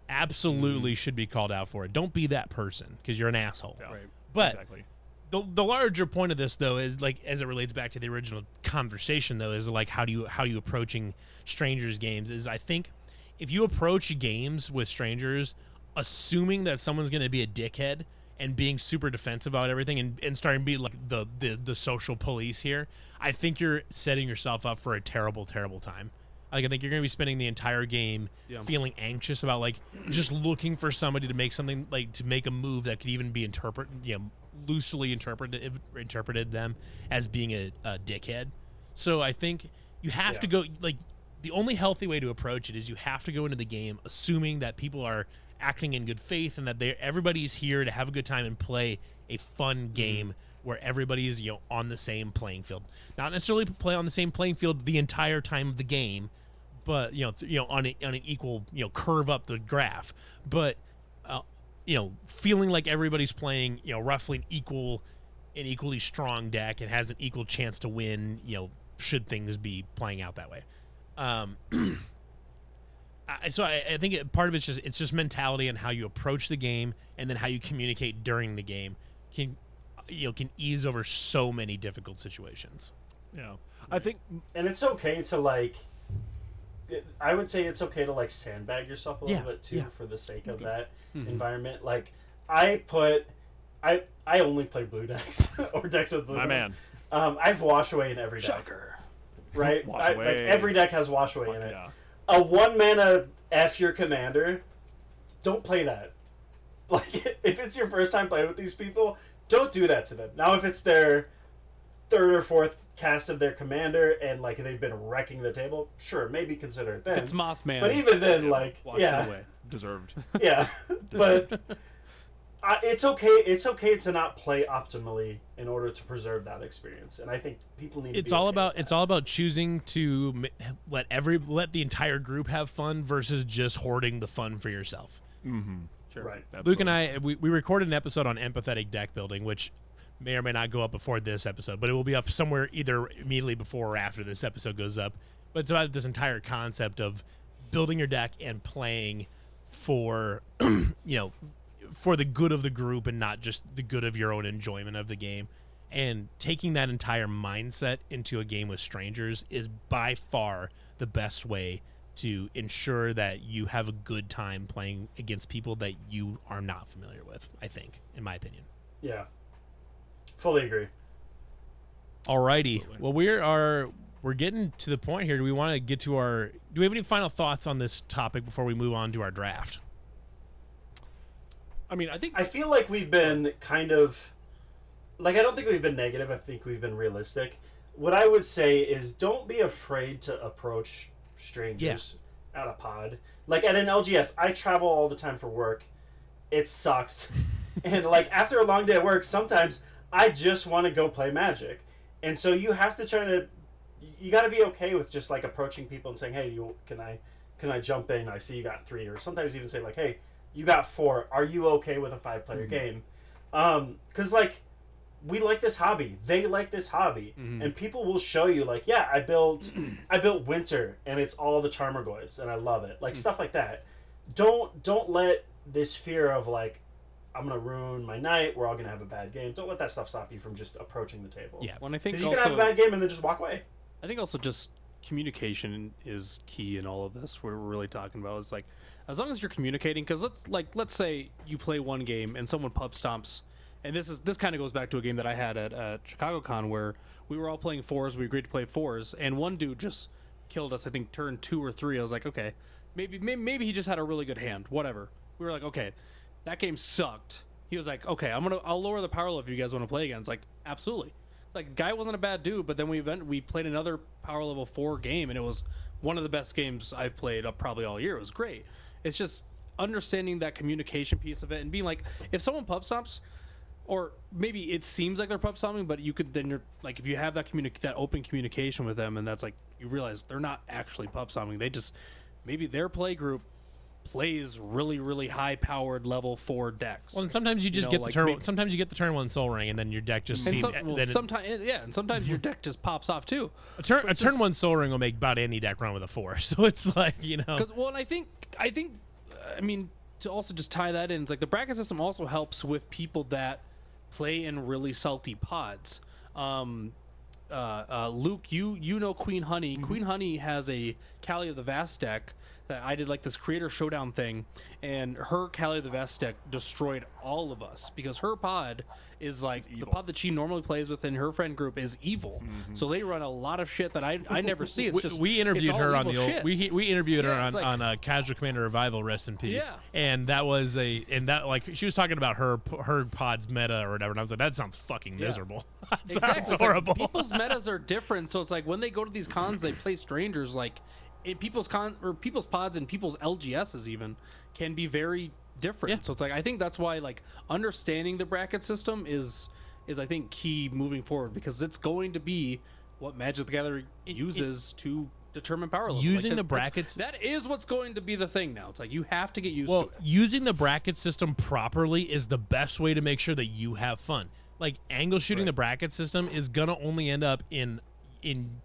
absolutely should be called out for it. Don't be that person, because you're an asshole. Yeah, right. But exactly. The larger point of this, though, is like, as it relates back to the original conversation, though, is like how you approaching strangers games. Is, I think if you approach games with strangers assuming that someone's going to be a dickhead and being super defensive about everything and starting to be like the social police here, I think you're setting yourself up for a terrible, terrible time. Like, I think you're going to be spending the entire game feeling anxious about like just looking for somebody to make something, like to make a move that could even be loosely interpreted them as being a dickhead. So I think you have to go, like, the only healthy way to approach it is you have to go into the game assuming that people are acting in good faith and that everybody's here to have a good time and play a fun game where everybody is on the same playing field. Not necessarily play on the same playing field the entire time of the game, but on an equal curve up the graph, but feeling like everybody's playing roughly an equally strong deck and has an equal chance to win, should things be playing out that way. So I think part of it's just mentality and how you approach the game, and then how you communicate during the game can ease over so many difficult situations. Yeah, I think, and it's okay to like. I would say it's okay to like sandbag yourself a little bit too, for the sake of that environment. Like I only play blue decks or decks with blue. My man. I have wash away in every deck. Shocker. Right? Like every deck has wash away in it. Yeah. A 1 mana F your commander, don't play that. Like, if it's your first time playing with these people, don't do that to them. Now, if it's their third or fourth cast of their commander and like they've been wrecking the table, sure, maybe consider it then. If it's Mothman, but even then, like, wash it away. Deserved. Yeah, but it's okay. It's okay to not play optimally in order to preserve that experience, and I think people need. It's to be all okay about with that. it's all about choosing to let the entire group have fun versus just hoarding the fun for yourself. Mm-hmm. Sure. Right. Luke and I we recorded an episode on empathetic deck building, which may or may not go up before this episode, but it will be up somewhere either immediately before or after this episode goes up. But it's about this entire concept of building your deck and playing for for the good of the group and not just the good of your own enjoyment of the game. And taking that entire mindset into a game with strangers is by far the best way to ensure that you have a good time playing against people that you are not familiar with, I think, in my opinion. Yeah. Fully agree. Alrighty. Absolutely. Well, we're getting to the point here. Do we want to get to do we have any final thoughts on this topic before we move on to our draft? I mean, I feel like we've been kind of like, I don't think we've been negative. I think we've been realistic. What I would say is don't be afraid to approach strangers at a pod. Like at an LGS, I travel all the time for work. It sucks. And like after a long day at work, sometimes I just want to go play Magic. And so you have to you got to be okay with just like approaching people and saying, "Hey, can I jump in? I see you got 3," or sometimes even say like, "Hey, you got 4. Are you okay with a 5-player game?" Cuz like we like this hobby. They like this hobby. And people will show you like, "Yeah, I built Winter and it's all the Charmagoys and I love it." Like stuff like that. Don't let this fear of like, I'm gonna ruin my night, we're all gonna have a bad game. Don't let that stuff stop you from just approaching the table. Yeah. When I think Because you can have a bad game and then just walk away. I think also just communication is key in all of this. What we're really talking about is like, as long as you're communicating, because let's say you play one game and someone pub stomps, and this kind of goes back to a game that I had at ChicagoCon where we were all playing 4s. We agreed to play 4s, and one dude just killed us. I think turn 2 or 3. I was like, okay, maybe he just had a really good hand. Whatever. We were like, okay, that game sucked. He was like, okay, I'll lower the power level if you guys want to play again. It's like, absolutely. Like, the guy wasn't a bad dude, but then we played another power level 4 game, and it was one of the best games I've played up probably all year. It was great. It's just understanding that communication piece of it and being like, if someone pub stomps, or maybe it seems like they're pub stomping, but you're like, if you have that that open communication with them, and that's like, you realize they're not actually pub stomping. They just, maybe their play group plays really, really high powered level 4 decks. Well, and sometimes you just get the turn. Sometimes you get the turn 1 Soul Ring, and then your deck just seems. And sometimes your deck just pops off too. A turn 1 Soul Ring will make about any deck run with a 4. So it's like, And I think, I mean, to also just tie that in, it's like the bracket system also helps with people that play in really salty pods. Luke, you know Queen Honey. Mm-hmm. Queen Honey has a Callie of the Vast deck that I did like this creator showdown thing, and her Callie of the Vast deck destroyed all of us because her pod is like the pod that she normally plays with in her friend group is evil. So they run a lot of shit that I never see. It's just we interviewed her on the old shit. we interviewed her it's like, on Casual Commander Revival, rest in peace. Yeah. And that was like she was talking about her pod's meta or whatever, and I was like, that sounds fucking miserable. That sounds Exactly. It's horrible. like people's metas are different, so it's like when they go to these cons, they play strangers. Like in people's people's pods and people's LGSs even can be very different. Yeah. So it's like I think that's why like understanding the bracket system is I think key moving forward, because it's going to be what Magic the Gathering uses to determine power level. Using like the brackets, that is what's going to be the thing now. It's like you have to get used to it. Using the bracket system properly is the best way to make sure that you have fun. Like angle shooting the bracket system is gonna only end up in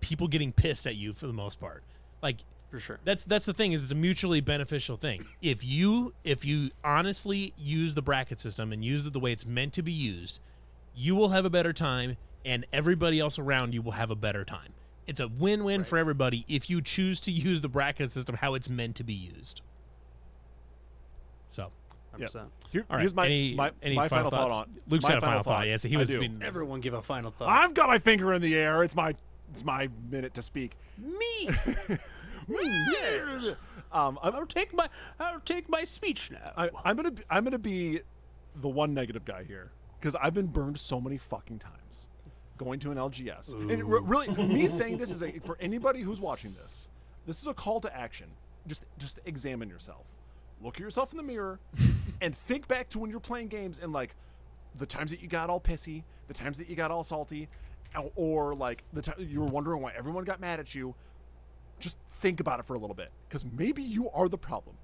people getting pissed at you for the most part. Like For sure. That's the thing, is it's a mutually beneficial thing. If you honestly use the bracket system and use it the way it's meant to be used, you will have a better time, and everybody else around you will have a better time. It's a win-win for everybody if you choose to use the bracket system how it's meant to be used. So, 100%. all right. Here's my final thought thoughts? on Luke's my got a final thought. Yeah, so he I was do. being Everyone give a final thought. I've got my finger in the air. It's my minute to speak. Me. Yes. I'll take my speech now. I'm gonna be the one negative guy here because I've been burned so many fucking times going to an LGS. And really, me saying this is for anybody who's watching this. This is a call to action. Just examine yourself. Look at yourself in the mirror and think back to when you're playing games and like the times that you got all pissy, the times that you got all salty, or like the time you were wondering why everyone got mad at you. Just think about it for a little bit, because maybe you are the problem.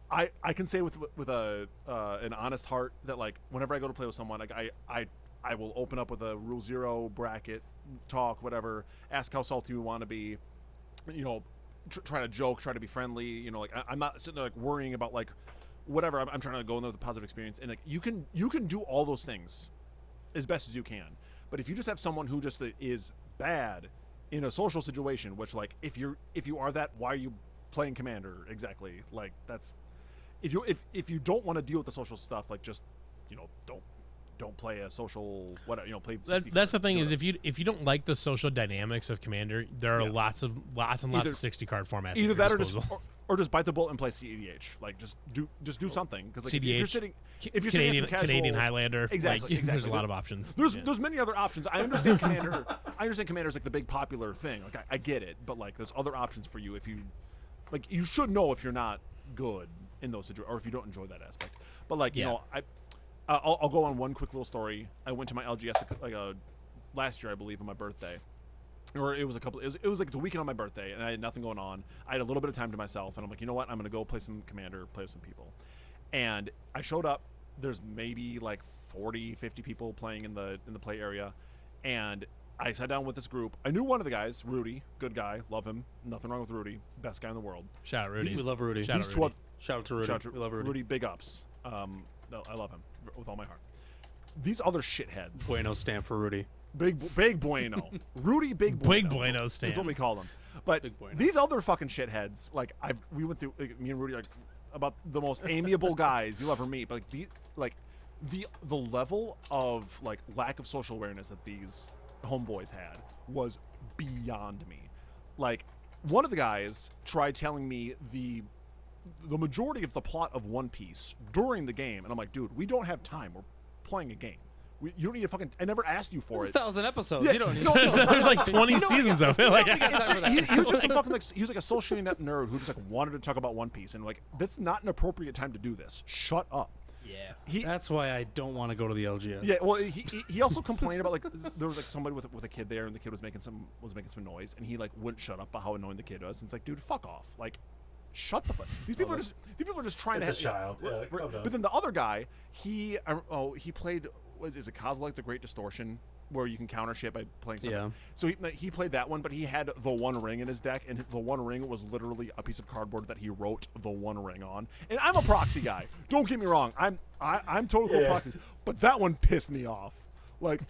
I can say with an honest heart that like whenever I go to play with someone, like I will open up with a Rule 0 bracket talk, whatever, ask how salty you want to be, try to joke, try to be friendly, like I'm not sitting there like worrying about like whatever. I'm trying to go in there with a positive experience, and like you can do all those things as best as you can. But if you just have someone who just is bad in a social situation, which like if you are that, why are you playing Commander exactly? Like that's if you don't want to deal with the social stuff, like just don't play a social whatever, play 60 That's the cards, thing do is whatever. if you don't like the social dynamics of Commander, there are lots and lots Either- of 60 card formats. at either your that disposal. or just bite the bullet and play CEDH. Like just do something, because like if you're CDH, sitting if you're sitting at some casual, Canadian Highlander. Exactly, like, There's a exactly. lot of options. There's many other options. I understand Commander. I understand Commander's like the big popular thing. Like I get it, but like there's other options for you if you like. You should know if you're not good in those situations, or if you don't enjoy that aspect. But like I'll go on one quick little story. I went to my LGS last year, I believe, on my birthday. Or it was it was like the weekend on my birthday, and I had nothing going on. I had a little bit of time to myself, and I'm like, you know what? I'm gonna go play some Commander, play with some people. And I showed up. There's maybe like 40, 50 people playing in the play area, and I sat down with this group. I knew one of the guys, Rudy, good guy, love him. Nothing wrong with Rudy, best guy in the world. Shout out Rudy. We love Rudy. Shout He's out Rudy. Shout out to Rudy. Shout out to We love Rudy. Rudy, big ups. No, I love him with all my heart. These other shitheads. Bueno stand for Rudy. Big bueno. Rudy Big Bueno. Big Bueno stand. That's what we call them. But Big Bueno. these other fucking shitheads, like we went through, like, me and Rudy, like about the most amiable guys you'll ever meet. But like the level of like lack of social awareness that these homeboys had was beyond me. Like one of the guys tried telling me the majority of the plot of One Piece during the game, and I'm like, dude, we don't have time. We're playing a game. You don't need to fucking. I never asked you for There's it. 1,000 episodes. Yeah, You don't need no, no, There's like 20 seasons of it. Like, We got time for that. he was just some fucking he was like a socially inept nerd who just like wanted to talk about One Piece, and like that's not an appropriate time to do this. Shut up. yeah. That's why I don't want to go to the LGS. Yeah, well, he also complained about like there was like somebody with a kid there, and the kid was making some noise, and he like wouldn't shut up about how annoying the kid was. And it's like, dude, fuck off. Like, shut the fuck. These people are just trying It's to. a child. Yeah, calm down. But then the other guy, he played. Is it Kozilek the Great Distortion, where you can counter shit by playing something? Yeah. So he played that one, but he had the One Ring in his deck, and the One Ring was literally a piece of cardboard that he wrote the One Ring on. And I'm a proxy guy. Don't get me wrong. I'm total cool proxies, but that one pissed me off. Like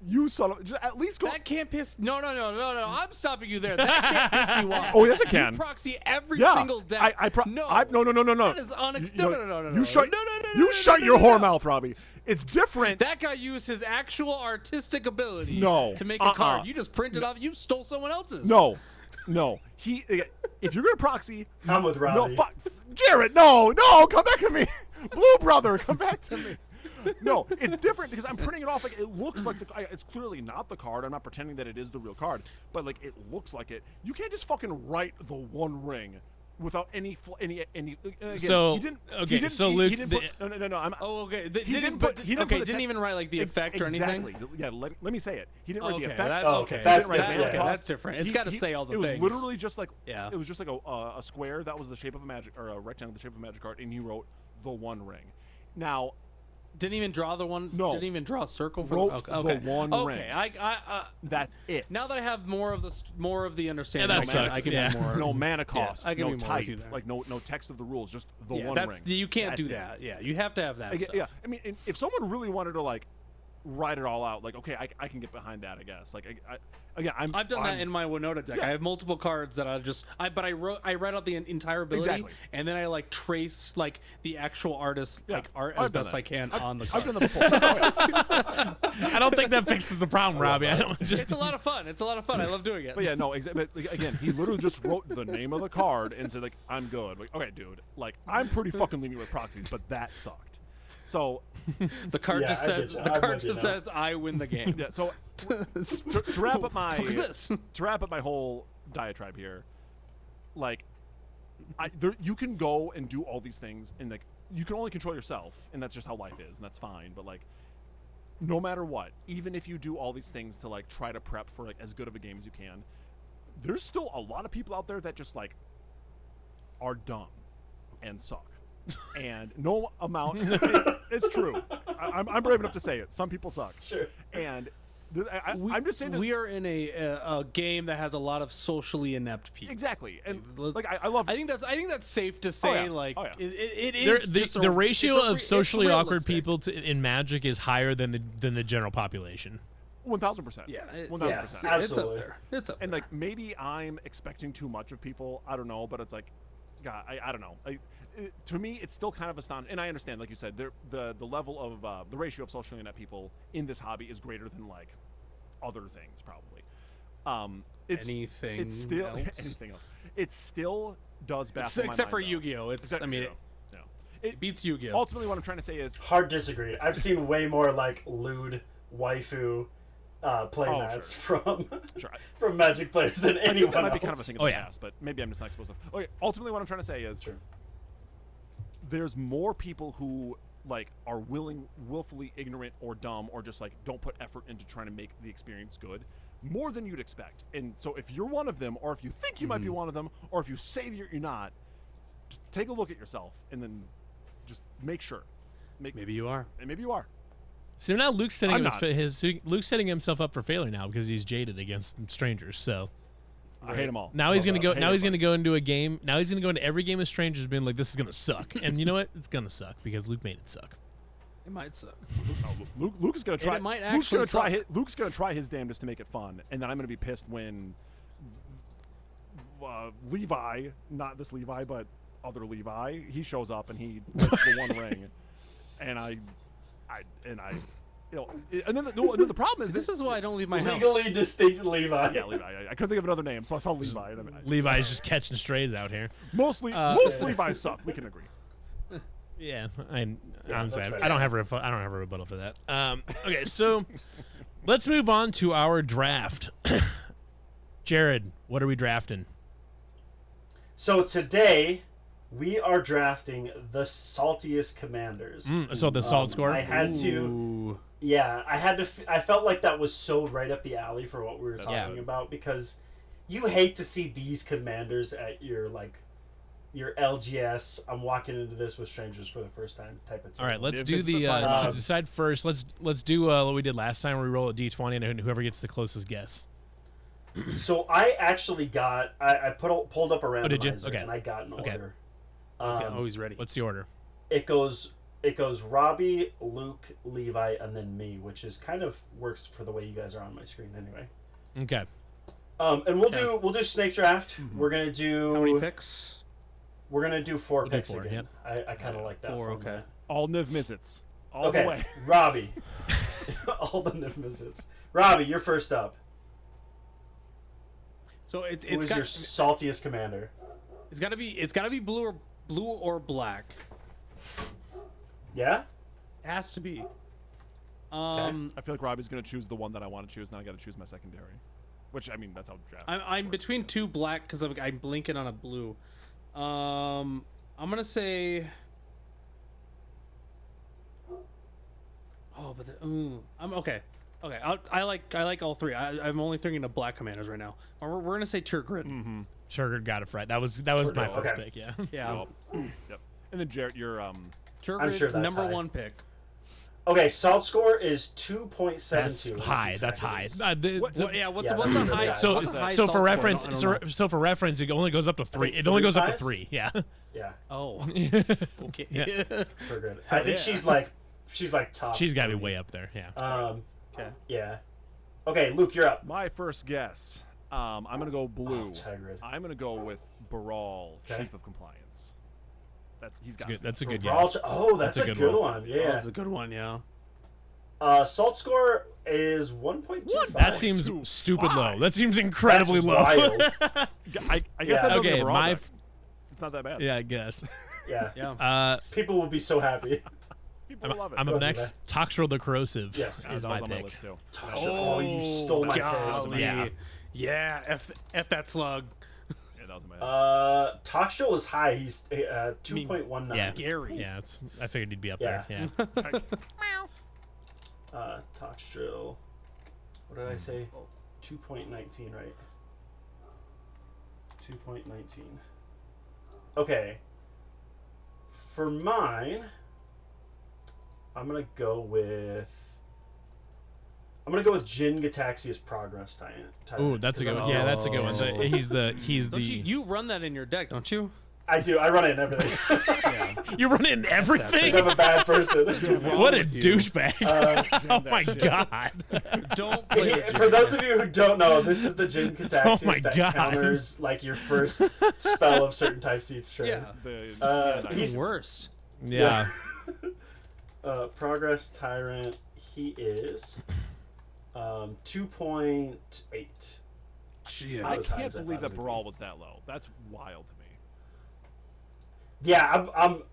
you son of, just at least go. That can't piss. No. I'm stopping you there. That can't piss you off. Oh, yes, it can. You proxy every Yeah, single deck. no. No. No. That is unacceptable. No. You shut. No. You shut your whore mouth, Robbie. It's different. That guy used his actual artistic ability No. to make a card. You just printed off. You stole someone else's. No. He. If you're gonna proxy, I'm with Robbie. no, fuck, Jared. No, come back to me. Blue brother, come back to me. No, it's different because I'm printing it off like it looks like it's clearly not the card. I'm not pretending that it is the real card, but like it looks like it. You can't just fucking write the One Ring without any. Again, So, he didn't, okay, he didn't, so he, Luke, he didn't put, no. I'm. Oh, okay. He didn't put the didn't text- even write like the effect or anything. Exactly. Yeah. Let me say it. He didn't write the Okay, effect. that's Oh, okay. okay. That's, He didn't write that- the okay, cost. that's different. It's got to say all the it things. was literally just like Yeah. It was just like a square that was the shape of a magic or a rectangle the shape of a magic card, and he wrote the One Ring. Now. Didn't even draw the one. No. Didn't even draw a circle for. Wrote Okay. the One okay. Ring. That's it. Now that I have more of the understanding, Yeah, that I sucks. can Yeah. be more. No mana cost. I can no be more type. with you there. Like no text of the rules. Just the Yeah, One that's Ring. you can't That's do it. that. Yeah, you have to have that. Again, Stuff. yeah. I mean, if someone really wanted to like write it all out, like okay, I can get behind that. I guess. Like I've done that in my Winota deck. Yeah. I have multiple cards that I write out the entire ability, Exactly. and then I like trace like the actual artist Yeah, like art I've as done best that. I can on the I've card. done that before. I don't think that fixes the problem, Robbie. I don't just. It's a lot of fun. I love doing it. But yeah, no, exactly. Like, again, he literally just wrote the name of the card and said like, "I'm good." Like, okay, dude. Like, I'm pretty fucking lenient with proxies, but that sucked. So the card Yeah, just I says get you. the I'm card with you just now. says I win the game. yeah. So to wrap up my Fuck is this? to wrap up my whole diatribe here, like, you can go and do all these things, and like you can only control yourself, and that's just how life is, and that's fine. But like, no matter what, even if you do all these things to like try to prep for like as good of a game as you can, there's still a lot of people out there that just like are dumb and suck. And no amount, it's true. I'm brave enough to say it. Some people suck. Sure. And I'm just saying that we are in a game that has a lot of socially inept people. exactly. And like I love. I think that's safe to say. yeah. Like Oh, yeah. it There, is the just the a, ratio it's a of it's socially awkward realistic. people in Magic is higher than the general population. 1000%. Yeah, 1000%. it's absolutely. up there. It's up And there. like maybe I'm expecting too much of people. I don't know, but it's like, God, I don't know. To me, it's still kind of astonishing. And I understand, like you said, the level of the ratio of socially net people in this hobby is greater than like other things probably. Anything it's still else? anything else. It still does baffle my Except for mind, though. Yu-Gi-Oh! It's I mean, no. it beats Yu-Gi-Oh! Ultimately, what I'm trying to say is, Hard disagree. I've seen way more like lewd waifu playmats from sure, from Magic players than I think anyone that might else. be kind of a thing in the past, but maybe I'm just not exposed to. Okay, ultimately, what I'm trying to say is, Sure. there's more people who like are willfully ignorant or dumb or just like don't put effort into trying to make the experience good, more than you'd expect. And so if you're one of them, or if you think you might be one of them, or if you say that you're not, just take a look at yourself and then just make sure. Maybe you are. And maybe you are. So now Luke's setting I'm Luke's setting himself up for failure now because he's jaded against strangers. So I hate them all. now he's gonna go. Hate Now he's everybody. gonna go into a game. Now he's gonna go into every game of strangers, being like, "This is gonna suck." And you know what? It's gonna suck because Luke made it suck. It might suck. Luke is gonna try. it might Luke's gonna actually try. suck. Luke's gonna try his damnedest to make it fun, and then I'm gonna be pissed when Levi, not this Levi, but other Levi, he shows up and he gets the one ring, and I, you know, and then the problem is This is why I don't leave my house. Legally distinct Levi. yeah, Levi. I couldn't think of another name, so I saw Levi. And Levi's just catching strays out here. most Levi's suck. We can agree. Yeah, honestly, that's fair. I don't have a rebuttal for that. Okay, so let's move on to our draft. Jared, what are we drafting? So today we are drafting the saltiest commanders. So the salt score. I had to. Ooh. Yeah, I had to. I felt like that was so right up the alley for what we were Yeah. talking about, because you hate to see these commanders at your LGS. I'm walking into this with strangers for the first time type of thing. All right, let's If do it's the the final- to decide first. Let's do what we did last time, where we roll a d20 and whoever gets the closest guess. So I actually got. I pulled up a randomizer did you? Okay. and I got an Okay. order. Always ready. What's the order? It goes Robbie, Luke, Levi, and then me, which is kind of works for the way you guys are on my screen anyway. Okay. And we'll do snake draft. We're gonna do How many picks? We're gonna do 4 We'll do picks 4, again. I kind of like that. 4, format. okay. All Niv Mizzets. All Okay, the way. Robbie. All the Niv visits. Robbie, you're first up. So Who is your saltiest commander? it's gotta be blue or black. Yeah. It has to be. I feel like Robbie's gonna choose the one that I want to choose. Now I got to choose my secondary, which I mean that's how draft. I'm between two black because I'm blinking on a blue. I'm gonna say. Oh, but I'm okay. Okay, I like all three. I'm only thinking of black commanders right now. We're gonna say Turgrid. Sugar got it right. That was my Turtle, first okay. pick. Yeah. Yeah, Yep. And then Jarrett, you're Turgrid, I'm sure that's number high. 1 pick. Okay, salt score is 2.72. That's Let me high. keep That's track of high. these. What's Yeah, What's that's a really high? high. so what's a high so salt for score? I reference, don't know. so for reference, it only goes up to 3. think It only goes up to three's 3. Yeah. Yeah, Oh, okay. Yeah. Turgrid. I think she's like top. She's got to be 3. way up there. Yeah. Okay. Yeah. Okay, Luke, you're up. my first guess. I'm gonna go blue. Tigrid. I'm gonna go with Baral, Okay. Chief of Compliance. He's got. That's a good Brawl- guess. Oh, that's a good one. Yeah. That's a good one. Yeah. Salt score is 1.25. That seems stupid low. That seems incredibly That's low. wild. I guess Yeah. I'm Okay, Baral. my It's not that bad. yeah, I guess. Yeah. Yeah. People will be so happy. People love it. I'm Go up ahead, next. Toxtril the Corrosive Yes. Yeah, is that my was on my pick. list too. Oh, you stole my pick. golly. Yeah. Yeah. F that slug. Yeah, that was my. Toxtril is high. He's 2.19. Yeah. Gary. Yeah, I figured he'd be up Yeah. there. Yeah. Toxtril. What did I say? 2.19, right? 2.19. Okay. For mine, I'm gonna go with Jin Gataxia's Progress Titan. Ooh, that's a good one. Yeah, that's a good one. So he's the Don't you run that in your deck, don't you? I do. I run it in everything. You run in everything. I'm a bad person. What a with you? douchebag! Oh my god! Don't play with For those of you who don't know, this is the Jin Cataxius Oh my that God. counters like your first spell of certain types each turn. Yeah. He's the worst. Yeah. Progress Tyrant. He is 2.8. Shit. I as high can't as I believe that possibly Brawl was that low. That's wild to me. Yeah,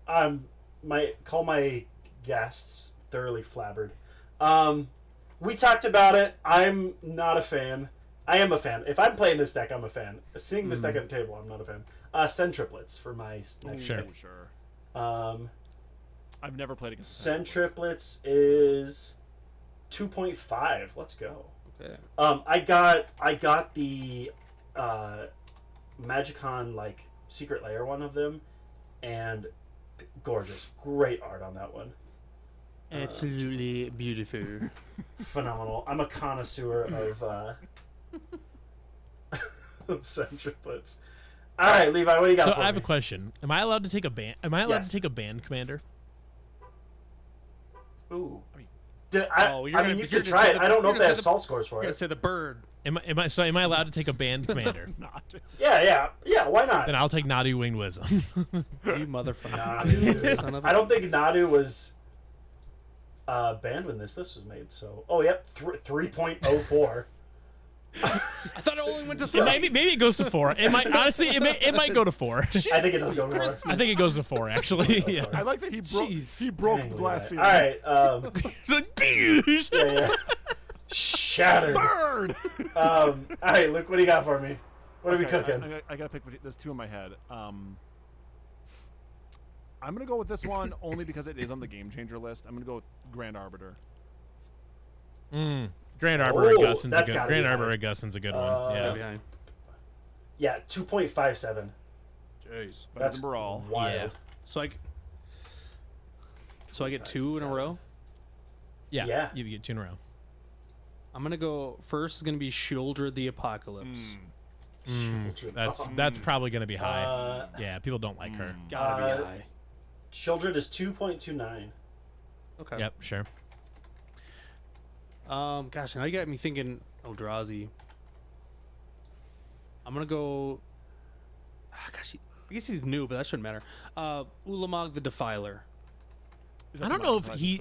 I'm my guests thoroughly flabbered. We talked about it. I'm not a fan. I am a fan. If I'm playing this deck, I'm a fan. Seeing this deck at the table, I'm not a fan. Send triplets for my next Sure. pick. Sure. Um, I've never played against Send triplets is 2.5. Let's go. Okay. I got the Magicon like secret layer one of them, and gorgeous, great art on that one. Absolutely beautiful. Phenomenal. I'm a connoisseur of of Send triplets. All right, Levi, what do you got So for I have me? a question. Am I allowed to take a band? Am I allowed Yes. to take a band commander? Ooh. Oh, I you're mean, gonna- you you're could gonna try say it. the- I don't know you're if gonna they have say the- salt scores for I'm gonna it. say the bird. Am I allowed to take a band commander? Not. Yeah. Why not? Then I'll take Nadu Winged Wisdom. You motherfucker. Nadu. Son of a- I don't think Nadu was banned when this was made. So, oh yep, 3.04. I thought it only went to So 3. maybe it goes to 4. It might honestly it might go to 4. I think it does go more. Christmas. I think it goes to 4 actually. Yeah. I like that Jeez. he broke Dang, the glass Levi. ceiling. All right. It's like, "Boosh." Yeah. Shattered. Bird. All right, Luke, what do you got for me? What are we Okay, cooking? I gotta pick. There's two in my head. I'm gonna go with this one only because it is on the game changer list. I'm gonna go with Grand Arbiter. Grand Arbor Oh, Augustin's a that's good. gotta Grand be Arbor high. Augustin's a good one. Gotta Yeah. be high. Yeah, 2.57. Jeez. That's Brawl. wild. So I get 2 in a row. Yeah. Yeah. You get 2 in a row. I'm gonna go first. Is gonna be Shieldred the Apocalypse. That's probably gonna be high. Yeah, people don't like her. Gotta be high. Shieldred is 2.29. Okay. Yep, sure. Gosh, now you got me thinking Eldrazi. I'm gonna go. Gosh, I guess he's new, but that shouldn't matter. Ulamog the Defiler. Is that I don't the know Modern if Horizons he.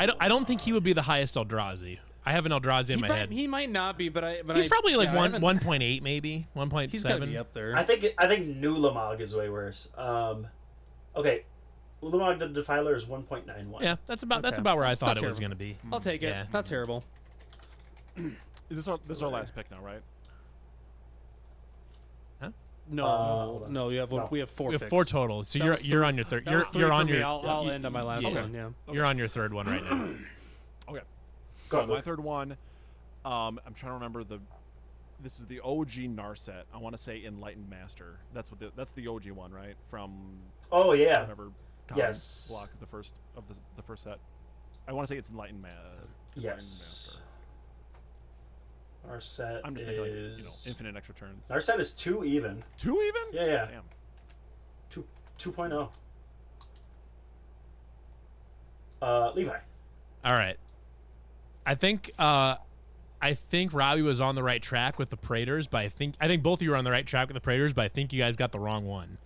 3? I don't think he would be the highest Eldrazi. I have an Eldrazi in my head. He might not be, but He's probably like yeah, I haven't- 1.8 maybe 1.7. He's gotta be up there. I think New Lamog is way worse. Okay, Ulamog the Defiler is 1.91. Yeah, that's about Okay. where I thought Not it was terrible. gonna be. I'll take it. Yeah. Not terrible. Is this our last pick now, right? No, hold on. no. We have 4. We have picks. 4 total. So That you're was you're three- on your third. That was 3 You're for on me. your. I'll end on my last yeah. one. Yeah. You're on your third one right now. Okay. Go So on, my Luke. third one, I'm trying to remember this is the OG Narset. I want to say Enlightened Master. That's the OG one, right? From Oh yeah. whatever Yes. block of the first set. I want to say it's Enlightened Master. Yes. Our set I'm just is thinking like, infinite extra turns. Our set is 2 even. 2 even? Yeah. Damn. 2.0. Levi. All right. I think Robbie was on the right track with the Praetors, but I think both of you were on the right track with the Praetors, but I think you guys got the wrong one.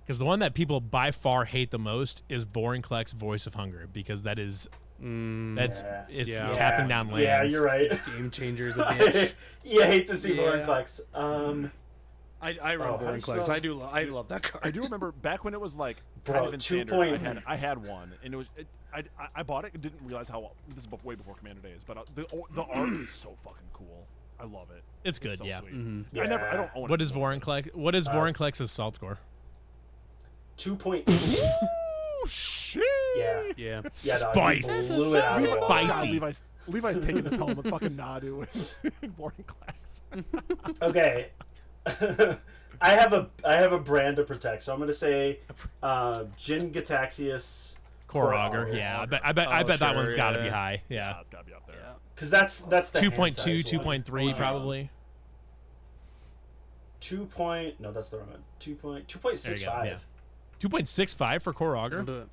Because the one that people by far hate the most is Vorinclex Voice of Hunger, because that is it's Yeah. tapping down lands. Yeah, you're right. Game changers a bitch. You hate to see Yeah. Vorinclex. I run Oh, how do you Vorinclex. spell- I love that card. I do remember back when it was like Bro, kind of in 2 standard. point- I had one, and it was I bought it and didn't realize how this is way before Commander Days, but the art is so fucking cool. I love it. It's good, so yeah. sweet. Mhm. I don't own it. What is Vorinclex? What is Vorinclex's salt score? 2.8. Oh shit! Yeah. Yeah. Yeah, dog, Spice. he blew it out of the water. Spicy. God, Levi's taking this home with fucking Nadu and Vorinclex. Okay. I have a brand to protect, so I'm gonna say Jin Gataxius Core Augur. Yeah, I bet Oh, that sure, one's got to be yeah. high. Yeah, Yeah. it's gotta be up there. because that's the 2.2, hand size one. 2.3 probably. 2 point. No, that's the wrong one. 2.65. There you go, yeah. 2.65 for Core I'll Augur. do it.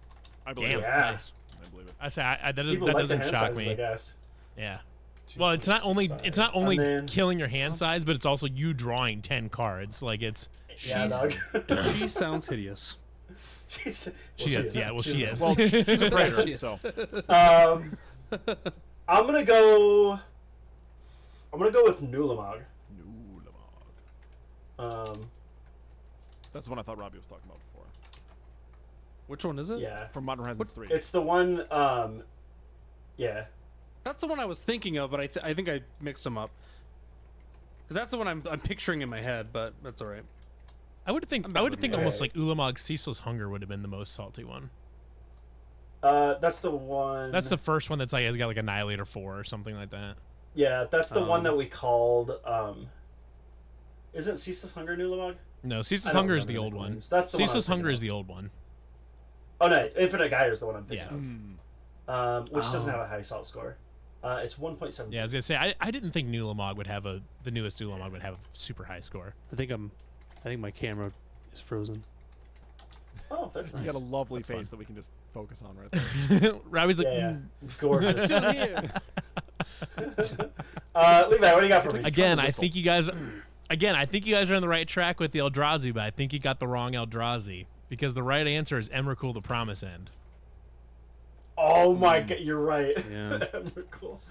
I believe Damn, it. Yeah. nice. I believe it. I say that People that like the doesn't hand shock sizes, me. I guess. Yeah. Well, it's not only 2.65. And then- killing your hand size, but it's also you drawing 10 cards. Like it's Yeah, dog. She sounds hideous. She's, she is. Yeah, well she is. Well, she's a predator, She is. so I'm gonna go with Nulamog. That's the one I thought Robbie was talking about before. Which one is it? Yeah, From Modern Horizons 3. it's the one. Yeah, That's the one I was thinking of, but I think I mixed them up. Because that's the one I'm picturing in my head, but that's all right. I would think Yeah. almost like Ulamog's Ceaseless Hunger would have been the most salty one. that's the one. That's the first one that's like has got like Annihilator 4 or something like that. Yeah, that's the one that we called. Isn't Ceaseless Hunger Nulamog? No, I Ceaseless don't Hunger is the remember old the one. names. That's the one I was Ceaseless thinking Hunger of. is the old one. Oh no, Infinite Gyre is the one I'm thinking Yeah. of. Which doesn't Oh. have a high salt score. It's 1.7. Yeah, I was gonna say I didn't think Nulamog would have the newest Ulamog would have a super high score. I think my camera is frozen. Oh, that's You nice. got a lovely That's face fun. that we can just focus on right there. Robbie's like, Yeah, "Mm." yeah. Gorgeous. Still here. Levi, what do you got for me? Again, I whistle. think you guys are on the right track with the Eldrazi, but I think you got the wrong Eldrazi because the right answer is Emrakul the Promise End. Oh my god, you're right. Yeah. Cool.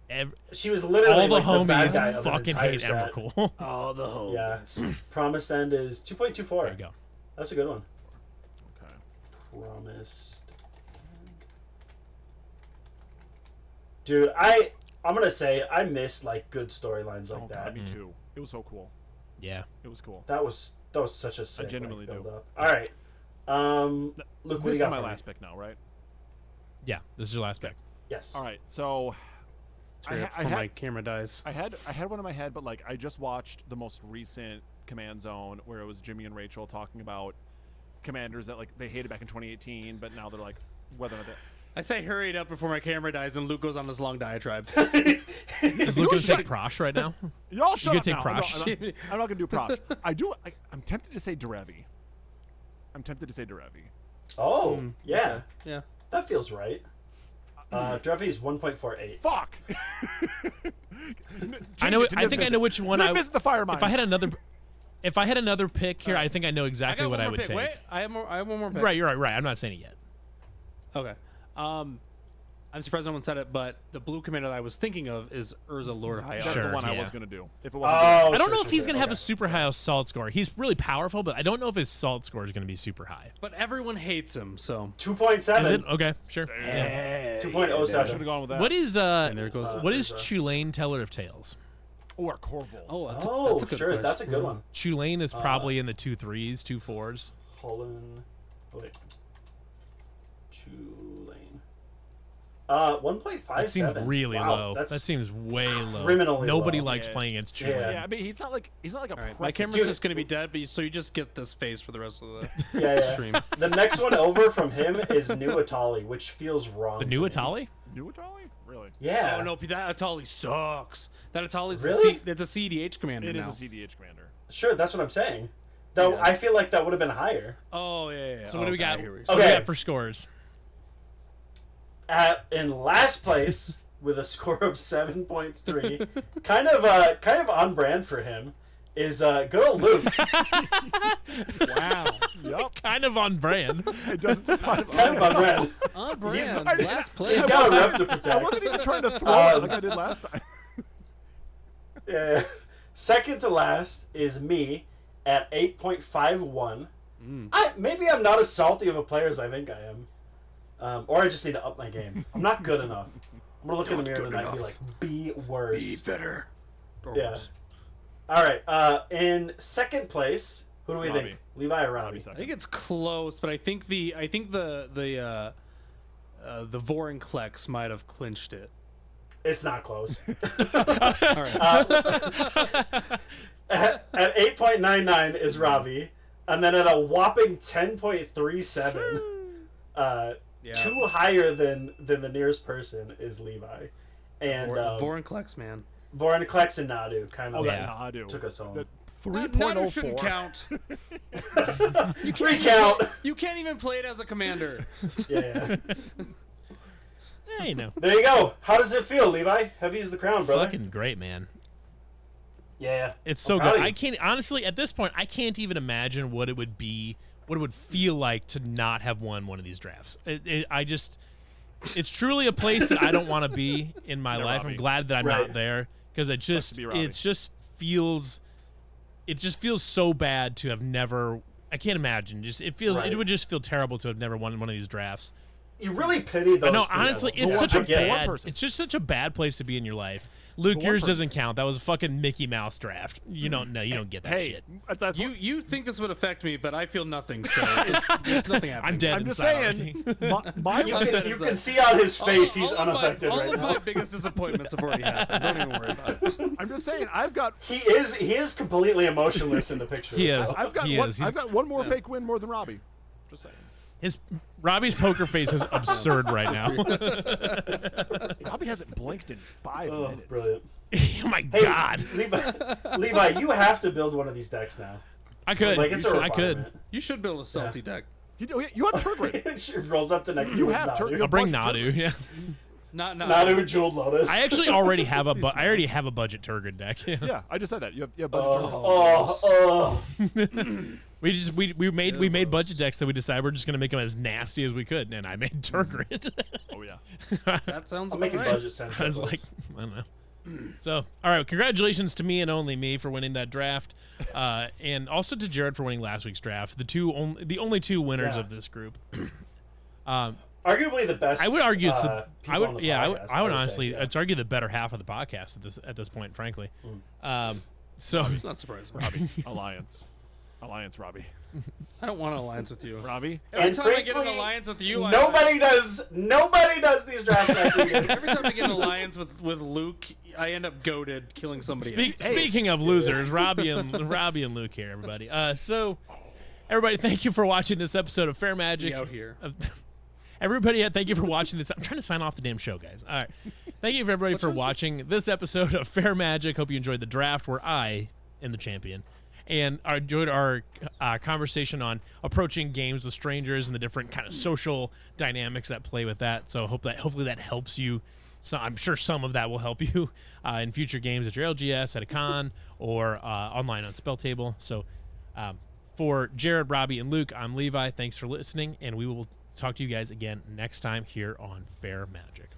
Ev- She was literally all the like bad guy homies of an fucking entire hate set. Emrakul. Oh, the homies. Yeah. Promised End is 2.24. There you go. That's a good one. Okay. Promised. Dude, I'm gonna say I miss like good storylines like Oh, that. God, me too. It was so cool. Yeah. It was cool. That was such a sick genuinely build do. up. All right. Luke, what do This you is got my for me? last pick now, right? Yeah. This is your last pick. Yes. All right. So Before my camera dies. I had one in my head, but like I just watched the most recent Command Zone where it was Jimmy and Rachel talking about commanders that like they hated back in 2018, but now they're like whether or not I say hurry it up before my camera dies, and Luke goes on this long diatribe. Is Luke gonna take Prosh right now? y'all shut You up can now. take I'm not- Prosh. I'm not gonna do Prosh. I'm tempted to say Derevi. Oh, yeah. Yeah. That feels right. Drevy's 1.48. Fuck. I know. I think I know which one. Nip is the fire mine. If I had another pick here, I think I know exactly what I would take. Wait, I have one more pick. Right, you're right. I'm not saying it yet. Okay. I'm surprised no one said it, but the blue commander that I was thinking of is Urza Lord High That's Sure, the one I yeah. was gonna do. If it wasn't. Oh, I don't know sure, if he's sure, gonna have okay. a super high salt score. He's really powerful, but I don't know if his salt score is gonna be super high. But everyone hates him, so 2.7. Is it? Okay, sure. Yeah. I should 2.07. have gone with that. What is and there goes. what is there's Chulane Teller of Tales? Or Corval? Oh, that's Oh, a good sure. question. That's a good one. Chulane is probably in the 2.3s, 2.4s. Holland. Oh, wait. Tulane. 1.57. That seems really Wow, low. That's That seems way low. criminally Nobody low. likes Yeah. playing against Yeah. Chulane. Yeah, I mean he's not like a All right, my pressing- camera's Dude. just gonna be dead, but so you just get this face for the rest of the yeah. stream. The next one over from him is New Atali, which feels wrong. The to new me. Atali? New Atali? Really? Yeah. Oh no, that Atali sucks. That Atali's Really? it's a CDH commander It now. is a CDH commander. Sure, that's what I'm saying. Though Yeah. I feel like that would have been higher. Oh yeah. So what do we got? Here we What go. do we Okay. got for scores? In last place with a score of 7.3, kind of on brand for him, is good old Luke. Wow. Yup. Kind of on brand. It doesn't surprise me. Kind of on brand. On He's- brand. Last place. He's got a rep to I protect. wasn't even trying to throw it like I did last time. Yeah. Second to last is me at 8.51. Maybe I'm not as salty of a player as I think I am. Or I just need to up my game. I'm not good enough. I'm going to look in the mirror tonight and be like, be worse. better. Or Yeah. worse. All right. In second place, who do we Robbie. think? Levi or Robbie? Robbie I second. think it's close, but I think the Vorinclex might have clinched it. It's not close. All right. At 8.99 is Robbie. And then at a whopping 10.37, Yeah. two higher than the nearest person is Levi. And Vorinclex, man. Vorinclex and Nadu kind of Oh, yeah. that Nadu. took us home. That Nato shouldn't 3.04. count. Recount. You can't even play it as a commander. Yeah. Yeah, you know, There you go. How does it feel, Levi? Heavy as the crown, brother. fucking great, man. Yeah. It's so I'm proud good. of I you. can't honestly at this point. I can't even imagine what it would be, what it would feel like to not have won one of these drafts. It's truly a place that I don't want to be in my Yeah, life. Robbie. I'm glad that I'm Right. not there because it Sucks to be Robbie. feels so bad to have never. I can't imagine. Right. It would just feel terrible to have never won one of these drafts. You really pity those. No, three honestly, of them. it's one such a per- for one bad. person. It's just such a bad place to be in your life. Luke, one yours person. doesn't count. That was a fucking Mickey Mouse draft. You don't know. You don't get that Hey, shit. that's You think this would affect me, but I feel nothing. So there's nothing happening. I'm dead I'm just inside saying. already. My You can see on his face he's unaffected all right of now. my biggest disappointments have already happened. Don't even worry about it. I'm just saying. I've got He is completely emotionless in the picture. He so- is. I've got He one, is. He's- I've got one more fake win more than Robbie. Just saying. Robbie's poker face is absurd right now. Robbie hasn't blinked in 5 Oh, minutes. brilliant. Oh my Hey, god. Levi, you have to build one of these decks now. I could. Like, it's a I could. requirement. You should build a salty deck. You have Turgid. She rolls up to next You to have Nadu. Tur- I'll bring bunch of Nadu. Yeah. Not Nadu with Jeweled Lotus. I actually already have I already have a budget Turgid deck. Yeah. Yeah, I just said that. You have budget Turgid. We made budget decks that we decided we're just gonna make them as nasty as we could, and I made Turgid. Oh yeah. That sounds I'm about making right. budget I central. was like, I don't know. So, all right, congratulations to me and only me for winning that draft, and also to Jared for winning last week's draft. The only two winners Yeah. of this group. Arguably the best. I would argue it's people I would on the yeah I would, podcast, I would say, honestly yeah. it's argue the better half of the podcast at this point, frankly. So It's not surprising. Robbie. Alliance, Robbie. I don't want an alliance with you. Robbie. Every And time I get an frankly, alliance with you, Nobody does these drafts like we do. every time I get an alliance with Luke, I end up goaded killing somebody else. Speaking of losers, Robbie and Luke here, everybody. So everybody, thank you for watching this episode of Fair Magic. Out here. Everybody, thank you for watching this. I'm trying to sign off the damn show, guys. All right. Thank you for everybody for watching this episode of Fair Magic. Hope you enjoyed the draft where I am the champion. And I enjoyed our conversation on approaching games with strangers and the different kind of social dynamics that play with that. So hopefully that helps you. So I'm sure some of that will help you in future games at your LGS, at a con, or online on Spell Table. So for Jared, Robbie, and Luke, I'm Levi. Thanks for listening, and we will talk to you guys again next time here on Fair Magic.